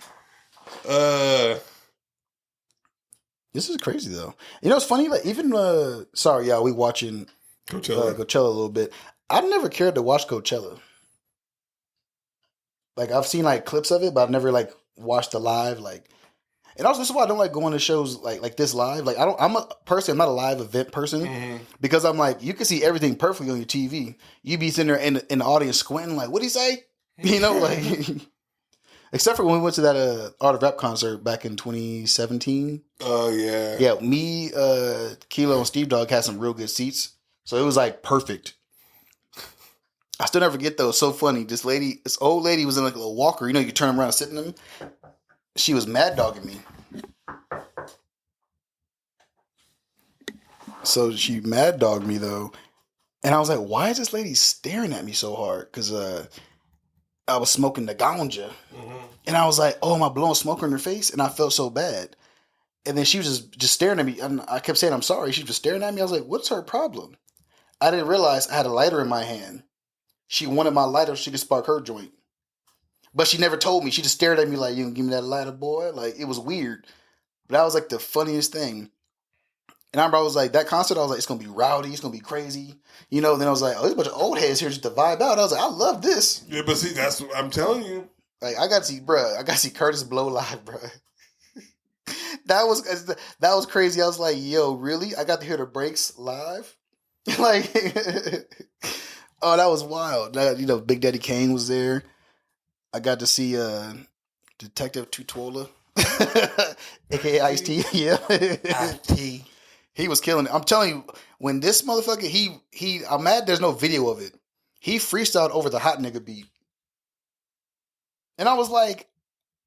This is crazy though. You know, it's funny. Like even sorry, y'all, we watching Coachella a little bit. I never cared to watch Coachella. Like I've seen like clips of it, but I've never like watched the live. Like And also, this is why I don't like going to shows like this live. Like I'm not a live event person because I'm like, you can see everything perfectly on your TV. You be sitting there in the audience squinting like, what'd he say? You know, like, except for when we went to that Art of Rap concert back in 2017. Oh yeah. Yeah, me, Kilo, and Steve Dogg had some real good seats. So it was like perfect. I still never forget though. So funny. This old lady was in like a little walker. You know, you turn around and sit in them. She was mad dogging me. So she mad dogged me though. And I was like, why is this lady staring at me so hard? Because I was smoking the ganja. And I was like, oh, am I blowing smoke in her face? And I felt so bad. And then she was just staring at me. And I kept saying, I'm sorry. She was just staring at me. I was like, what's her problem? I didn't realize I had a lighter in my hand. She wanted my lighter so she could spark her joint. But she never told me. She just stared at me like, you gonna give me that lighter, boy? Like, it was weird. But that was like the funniest thing. And I remember I was like, that concert, I was like, it's going to be rowdy. It's going to be crazy. You know, then I was like, oh, there's a bunch of old heads here just to vibe out. I was like, I love this. Yeah, but see, that's what I'm telling you. Like, I got to see Curtis blow live, bro. That was crazy. I was like, yo, really? I got to hear the breaks live? Like, oh, that was wild. You know, Big Daddy Kane was there. I got to see Detective Tutuola, a.k.a. Ice-T. Yeah. Ice-T. He was killing it. I'm telling you, when this motherfucker, I'm mad there's no video of it. He freestyled over the hot nigga beat. And I was like,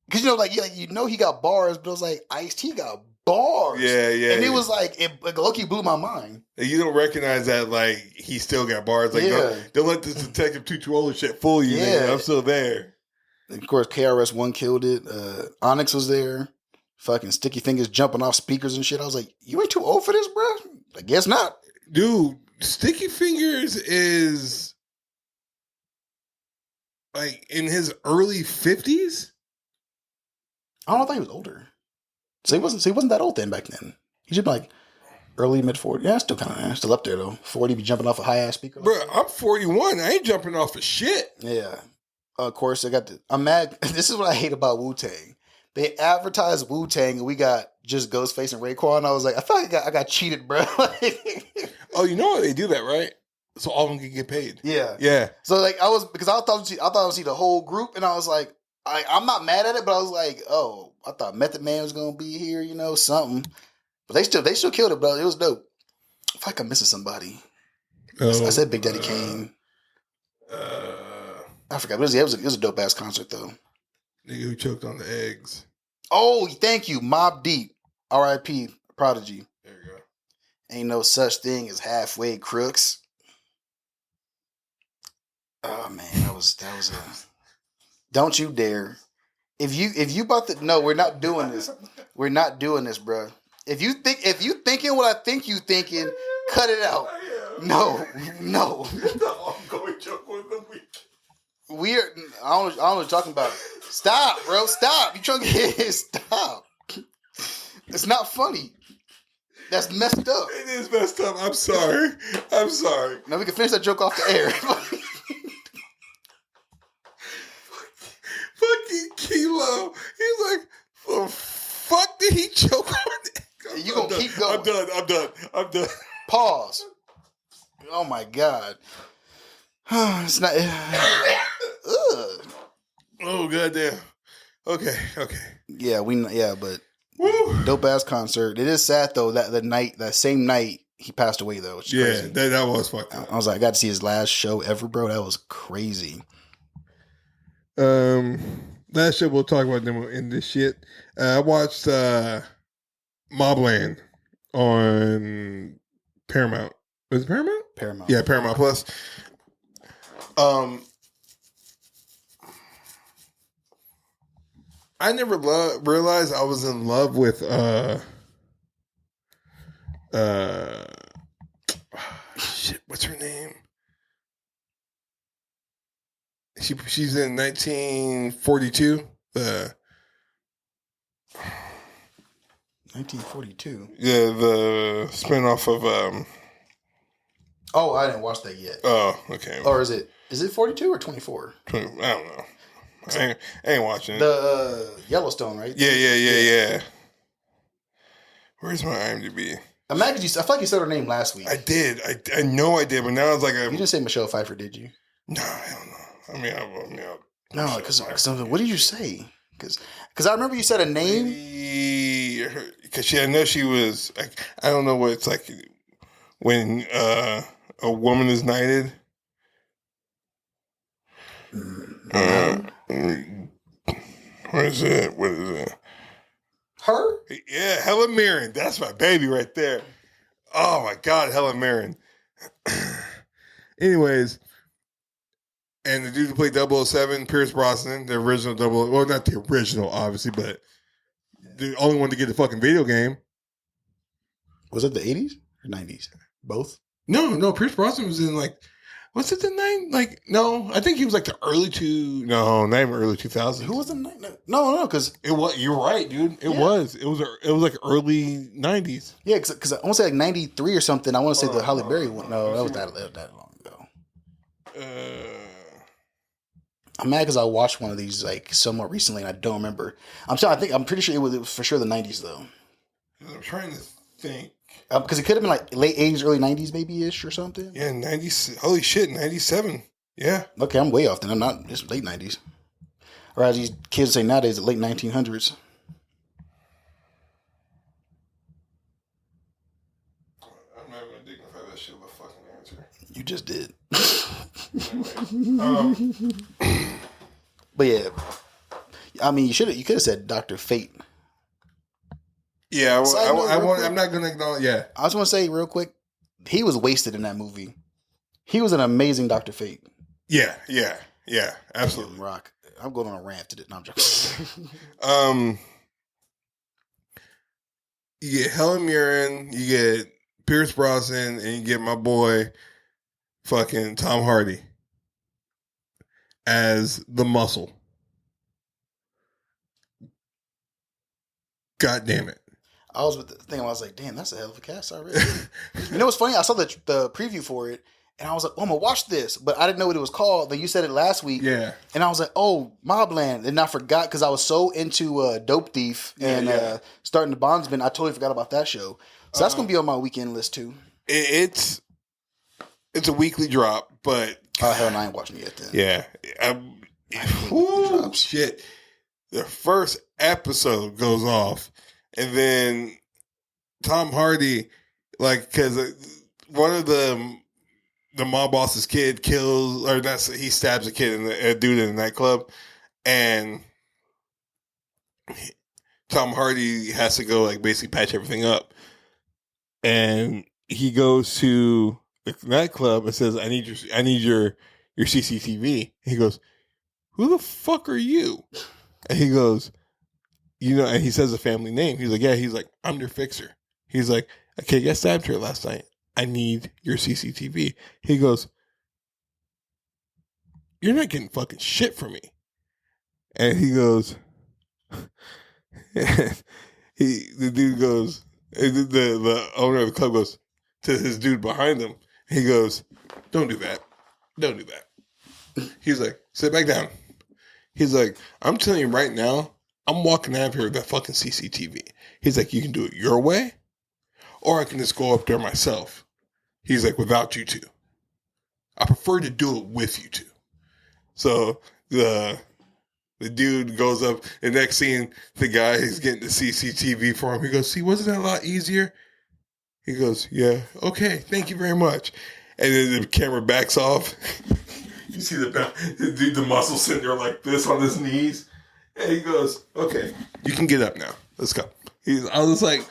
because, you know, like, you know he got bars, but it was like, Ice-T got bars. Yeah, yeah. And it was like, low-key blew my mind. You don't recognize that, like, he still got bars. Like, Yeah. don't let this Detective Tutuola shit fool you, Yeah. nigga. I'm still there. And of course, KRS-One killed it. Onyx was there. Fucking Sticky Fingers jumping off speakers and shit. I was like, you ain't too old for this, bro? I guess not. Dude, Sticky Fingers is like in his early 50s? I don't know, I thought he was older. So he wasn't that old then back then. He should be like early, mid-40s. Yeah, still up there though. 40, be jumping off a high-ass speaker. Bro, I'm 41. I ain't jumping off of shit. Yeah. Of course, I'm mad. This is what I hate about Wu-Tang. They advertised Wu-Tang and we got just Ghostface and Raekwon. I was like, I feel like I got cheated, bro. Oh, you know they do that, right? So all of them can get paid. Yeah. Yeah. So like I thought I would see the whole group, and I was like, I'm not mad at it, but I was like, oh, I thought Method Man was gonna be here, you know, something. But they still killed it, bro. It was dope. I feel like I'm missing somebody. I said Big Daddy Kane. I forgot. But it was a dope ass concert though. Nigga who choked on the eggs. Oh, thank you, Mobb Deep, R.I.P. Prodigy. There you go. Ain't no such thing as halfway crooks. Oh man, that was a. Don't you dare! If you about to no, we're not doing this. We're not doing this, bro. If you thinking what I think you thinking, cut it out. No. The ongoing joke of the week. I don't know what you're talking about. Stop, bro. Stop. You trying to get stop. It's not funny. That's messed up. It is messed up. I'm sorry. Now we can finish that joke off the air. Fucking Kilo. He's like, the fuck did he choke on it? You gonna keep going. I'm done. Pause. Oh my God. It's not. Oh goddamn. Okay. Yeah, but Woo. dope ass concert. It is sad though that same night he passed away though. Which is crazy. That was fucked up. I was like, I got to see his last show ever, bro. That was crazy. Last show we'll talk about, then we'll end this shit. I watched Mobland on Paramount. Was it Paramount? Paramount. Yeah, Paramount Plus. I never realized I was in love with shit, what's her name? She's in 1942. 1942. Yeah, the spinoff of Oh, I didn't watch that yet. Oh, okay. Or is it 42 or 24? 20, I don't know. I ain't watching it. The Yellowstone, right? Yeah. Where's my IMDb? Imagine I feel like you said her name last week. I did. I know I did, but now it's like you didn't say Michelle Pfeiffer, did you? No, hell no. I mean, no, because what did you say? Because I remember you said a name. Because I know she was. Like, I don't know what it's like when a woman is knighted. What is it? What is it? Her? Yeah, Helen Mirren. That's my baby right there. Oh my God, Helen Mirren. Anyways, and the dude who played 007, Pierce Brosnan, the original well, not the original, obviously, but the only one to get the fucking video game. Was it the 80s or 90s? Both? No, Pierce Brosnan was in like, was it the 90s? Like, no, I think he was like the early not even early 2000s. Who was the No, because it was. You're right, dude. It was like early 90s. Yeah, because I want to say like 93 or something. I want to say the Halle Berry one. No, that was that long ago. I'm mad because I watched one of these like somewhat recently and I don't remember. I'm pretty sure it was for sure the 90s though. I'm trying to think. Because it could have been like late 80s, early 90s maybe ish or something. Yeah, 90s. Holy shit, 97. Yeah. Okay, I'm way off then. I'm not. It's late 90s. Or as these kids say nowadays, the late 1900s. I'm not going to dignify that shit with a fucking answer. You just did. Anyway, but yeah, I mean, you could have said Dr. Fate. Yeah, I'm not going to acknowledge. Yeah, I just want to say real quick, he was wasted in that movie. He was an amazing Dr. Fate. Yeah, absolutely. Rock. I'm going on a rant today. No, I'm joking. You get Helen Mirren, you get Pierce Brosnan, and you get my boy, fucking Tom Hardy, as the Muscle. God damn it. I was with the thing. I was like, damn, that's a hell of a cast already. You know what's funny? I saw the preview for it, and I was like, oh, I'm going to watch this. But I didn't know what it was called. Then you said it last week. Yeah. And I was like, oh, Mobland. And I forgot because I was so into Dope Thief and starting the Bondsman. I totally forgot about that show. So that's going to be on my weekend list, too. It's a weekly drop, but... Oh, hell, no, I ain't watching it yet then. Yeah. Shit. The first episode goes off, and then Tom Hardy, like, because one of the mob boss's kid kills, or not, he stabs a kid, a dude in the nightclub, and Tom Hardy has to go, like, basically patch everything up. And he goes to the nightclub and says, I need your CCTV. He goes, who the fuck are you? And he goes, and he says a family name. He's like, yeah. He's like, I'm your fixer. He's like, a kid got stabbed here last night. I need your CCTV. He goes, you're not getting fucking shit from me. And he goes, the dude goes, the owner of the club goes to his dude behind him. He goes, don't do that. Don't do that. He's like, sit back down. He's like, I'm telling you right now, I'm walking out of here with that fucking CCTV. He's like, you can do it your way, or I can just go up there myself. He's like, without you two. I prefer to do it with you two. So the dude goes up, and next scene, the guy is getting the CCTV for him. He goes, see, wasn't that a lot easier? He goes, yeah, okay, thank you very much. And then the camera backs off. You see the muscle sitting there like this on his knees. And he goes, okay, you can get up now. Let's go. I was like,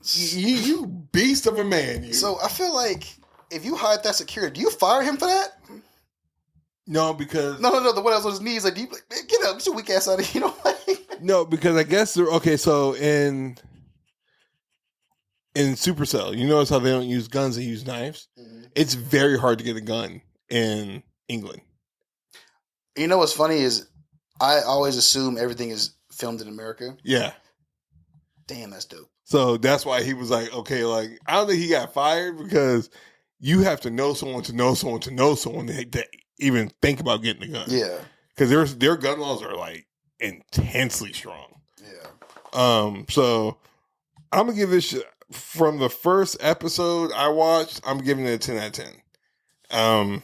you beast of a man. You. So I feel like if you hired that security, do you fire him for that? No, because... No, the one that was on his knees. Like, man, get up. Get your weak ass out of here. You know what? No, because I guess... Okay, so in Supercell, you notice how they don't use guns, they use knives? Mm-hmm. It's very hard to get a gun in England. You know what's funny is I always assume everything is filmed in America. Yeah. Damn, that's dope. So that's why he was like, okay, like, I don't think he got fired because you have to know someone to know someone to know someone to even think about getting a gun. Yeah. Because their gun laws are like intensely strong. Yeah. So I'm gonna give this from the first episode I watched. I'm giving it a 10 out of 10.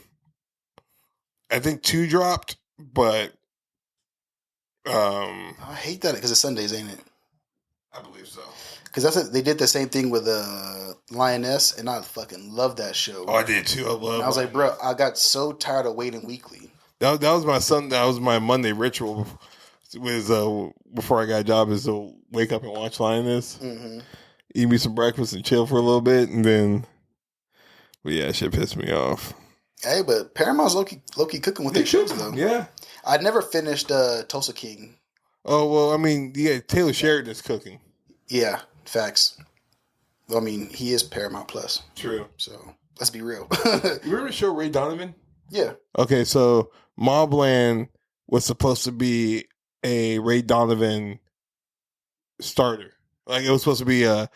I think 2 dropped, but I hate that because it's Sundays, ain't it? I believe so. Because that's they did the same thing with Lioness, and I fucking love that show. Oh, I did too. I love. And I was like, bro, I got so tired of waiting weekly. That was my son. That was my Monday ritual. Was before I got a job is to wake up and watch Lioness, eat me some breakfast and chill for a little bit, and then. But yeah, shit pissed me off. Hey, but Paramount's low key cooking with their shows though. Yeah, I never finished Tulsa King. Oh well, I mean, yeah, Taylor Sheridan's cooking. Yeah, facts. Well, I mean, he is Paramount Plus. True. So let's be real. You remember the show Ray Donovan? Yeah. Okay, so Mobland was supposed to be a Ray Donovan starter. Like it was supposed to be a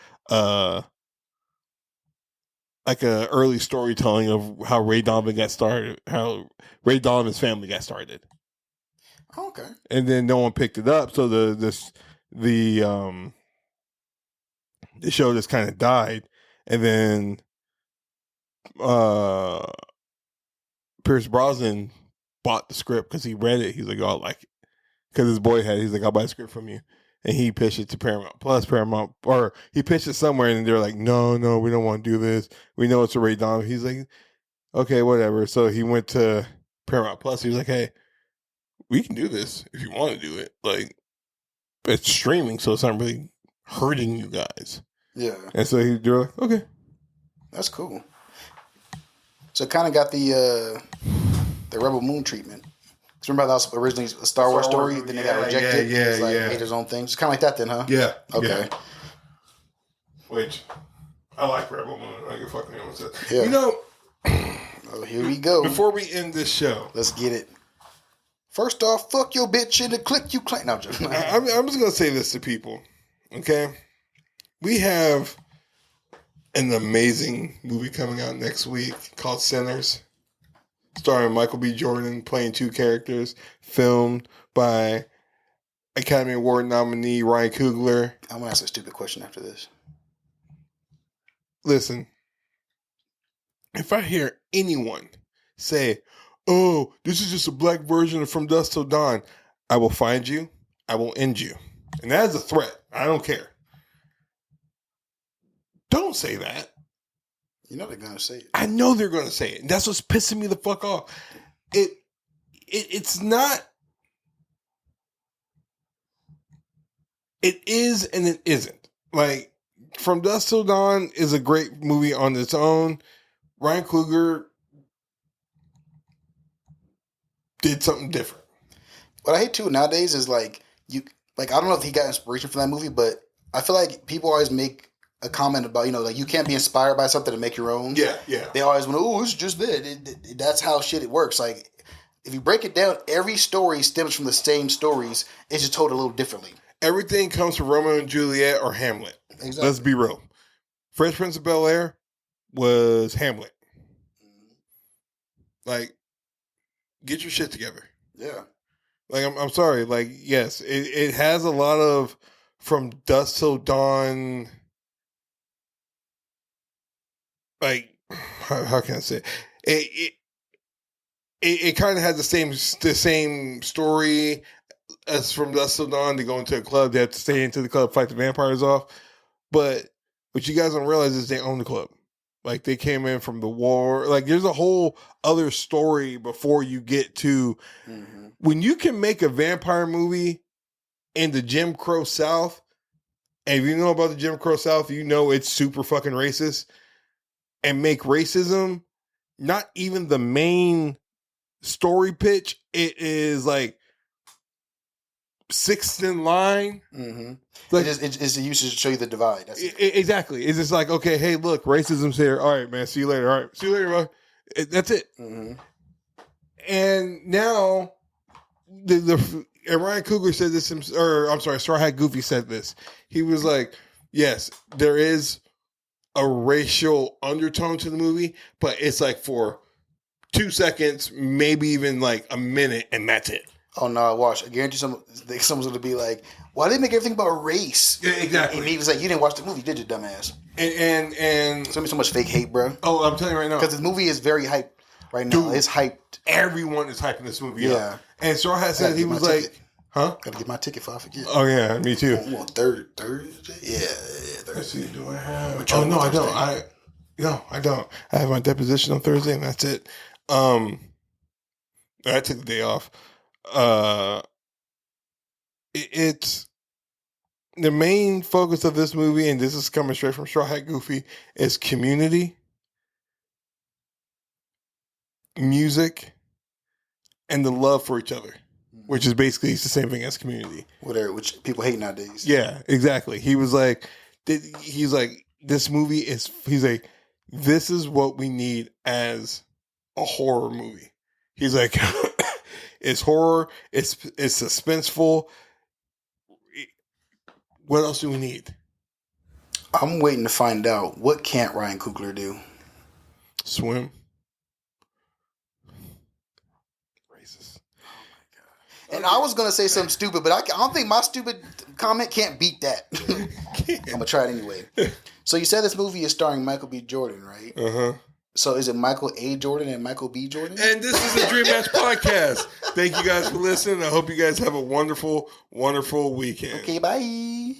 early storytelling of how Ray Donovan got started, how Ray Donovan's family got started. Okay. And then no one picked it up, so the show just kind of died. And then Pierce Brosnan bought the script because he read it. He's like, "Oh, I like it," because his boy had. He's like, "I'll buy the script from you," and he pitched it to Paramount Plus. Or he pitched it somewhere, and they're like, "No, we don't want to do this. We know it's a Ray Donovan." He's like, "Okay, whatever." So he went to Paramount Plus. He was like, "Hey, we can do this if you want to do it. Like, it's streaming, so it's not really hurting you guys." Yeah. And so they're like, "Okay, that's cool." So it kind of got the Rebel Moon treatment. Because remember that was originally a Star Wars story, then they got rejected. Yeah, it's like made his own thing. It's kind of like that, then, huh? Yeah. Okay. Yeah. Which I like Rebel Moon. I can fucking know that. Yeah. You know. Oh, here we go. Before we end this show, let's get it. First off, fuck your bitch in the click you claim. No, I'm joking. I'm just gonna say this to people, okay? We have an amazing movie coming out next week called Sinners, starring Michael B. Jordan playing 2 characters, filmed by Academy Award nominee Ryan Coogler. I'm gonna ask a stupid question after this. Listen, if I hear anyone say, "Oh, this is just a black version of From Dusk Till Dawn," I will find you. I will end you. And that is a threat. I don't care. Don't say that. You know they're going to say it. I know they're going to say it. And that's what's pissing me the fuck off. It's not. It is and it isn't. Like, From Dusk Till Dawn is a great movie on its own. Ryan Coogler did something different. What I hate too nowadays is I don't know if he got inspiration from that movie, but I feel like people always make a comment about, you can't be inspired by something to make your own. Yeah. They always want, oh, it's just that. That's how shit works. Like, if you break it down, every story stems from the same stories. It's just told a little differently. Everything comes from Romeo and Juliet or Hamlet. Exactly. Let's be real. Fresh Prince of Bel-Air was Hamlet. Like, get your shit together. Yeah. Like, I'm sorry. Like, yes, it has a lot of From Dusk Till Dawn. Like, how can I say it? It kind of has the same story as From Dusk Till Dawn. They go into a club. They have to stay into the club, fight the vampires off. But what you guys don't realize is they own the club. Like, they came in from the war. Like, there's a whole other story before you get to when you can make a vampire movie in the Jim Crow South. And if you know about the Jim Crow South, you know it's super fucking racist. And make racism not even the main story pitch. It is like sixth in line. Mm-hmm. Like, it's used to show you the divide. That's exactly. It's just like, okay, hey, look, racism's here. All right, man. See you later. All right, see you later, bro. That's it. Mm-hmm. And now, and Ryan Coogler said this, or I'm sorry, Straw Hat Goofy said this. He was like, yes, there is a racial undertone to the movie, but it's like for 2 seconds, maybe even like a minute, and that's it. Oh no, watch. I guarantee someone's gonna be like, "Why did they make everything about race?" Yeah, exactly. And he was like, "You didn't watch the movie, did you, dumbass?" And There's gonna be so much fake hate, bro. oh, I'm telling you right now, Because the movie is very hyped right now. Dude, It's hyped. everyone is hyping this movie Yeah. up. And Straw Hat said he was like, ticket. "Huh? Gotta get my ticket before I forget. Oh yeah, me too." I'm on Thursday. Yeah, Let's Thursday. see, do I have? Which one No, I Thursday? don't. No, I don't. I have my deposition on Thursday, and that's it. I took the day off. It's the main focus of this movie, and this is coming straight from Straw Hat Goofy, is community, music, and the love for each other, which is basically the same thing as community. Whatever, which people hate nowadays. Yeah, exactly. He's like, this movie is, he's like, this is what we need as a horror movie. He's like, it's horror, it's suspenseful. What else do we need? I'm waiting to find out, what can't Ryan Coogler do? Swim. Racist. And I was gonna say something stupid, but I don't think my stupid comment can't beat that. I'm gonna try it anyway. So you said this movie is starring Michael B. Jordan, right? Uh-huh. So is it Michael A. Jordan and Michael B. Jordan? And this is the Dream Match Podcast. Thank you guys for listening. I hope you guys have a wonderful, wonderful weekend. Okay, bye.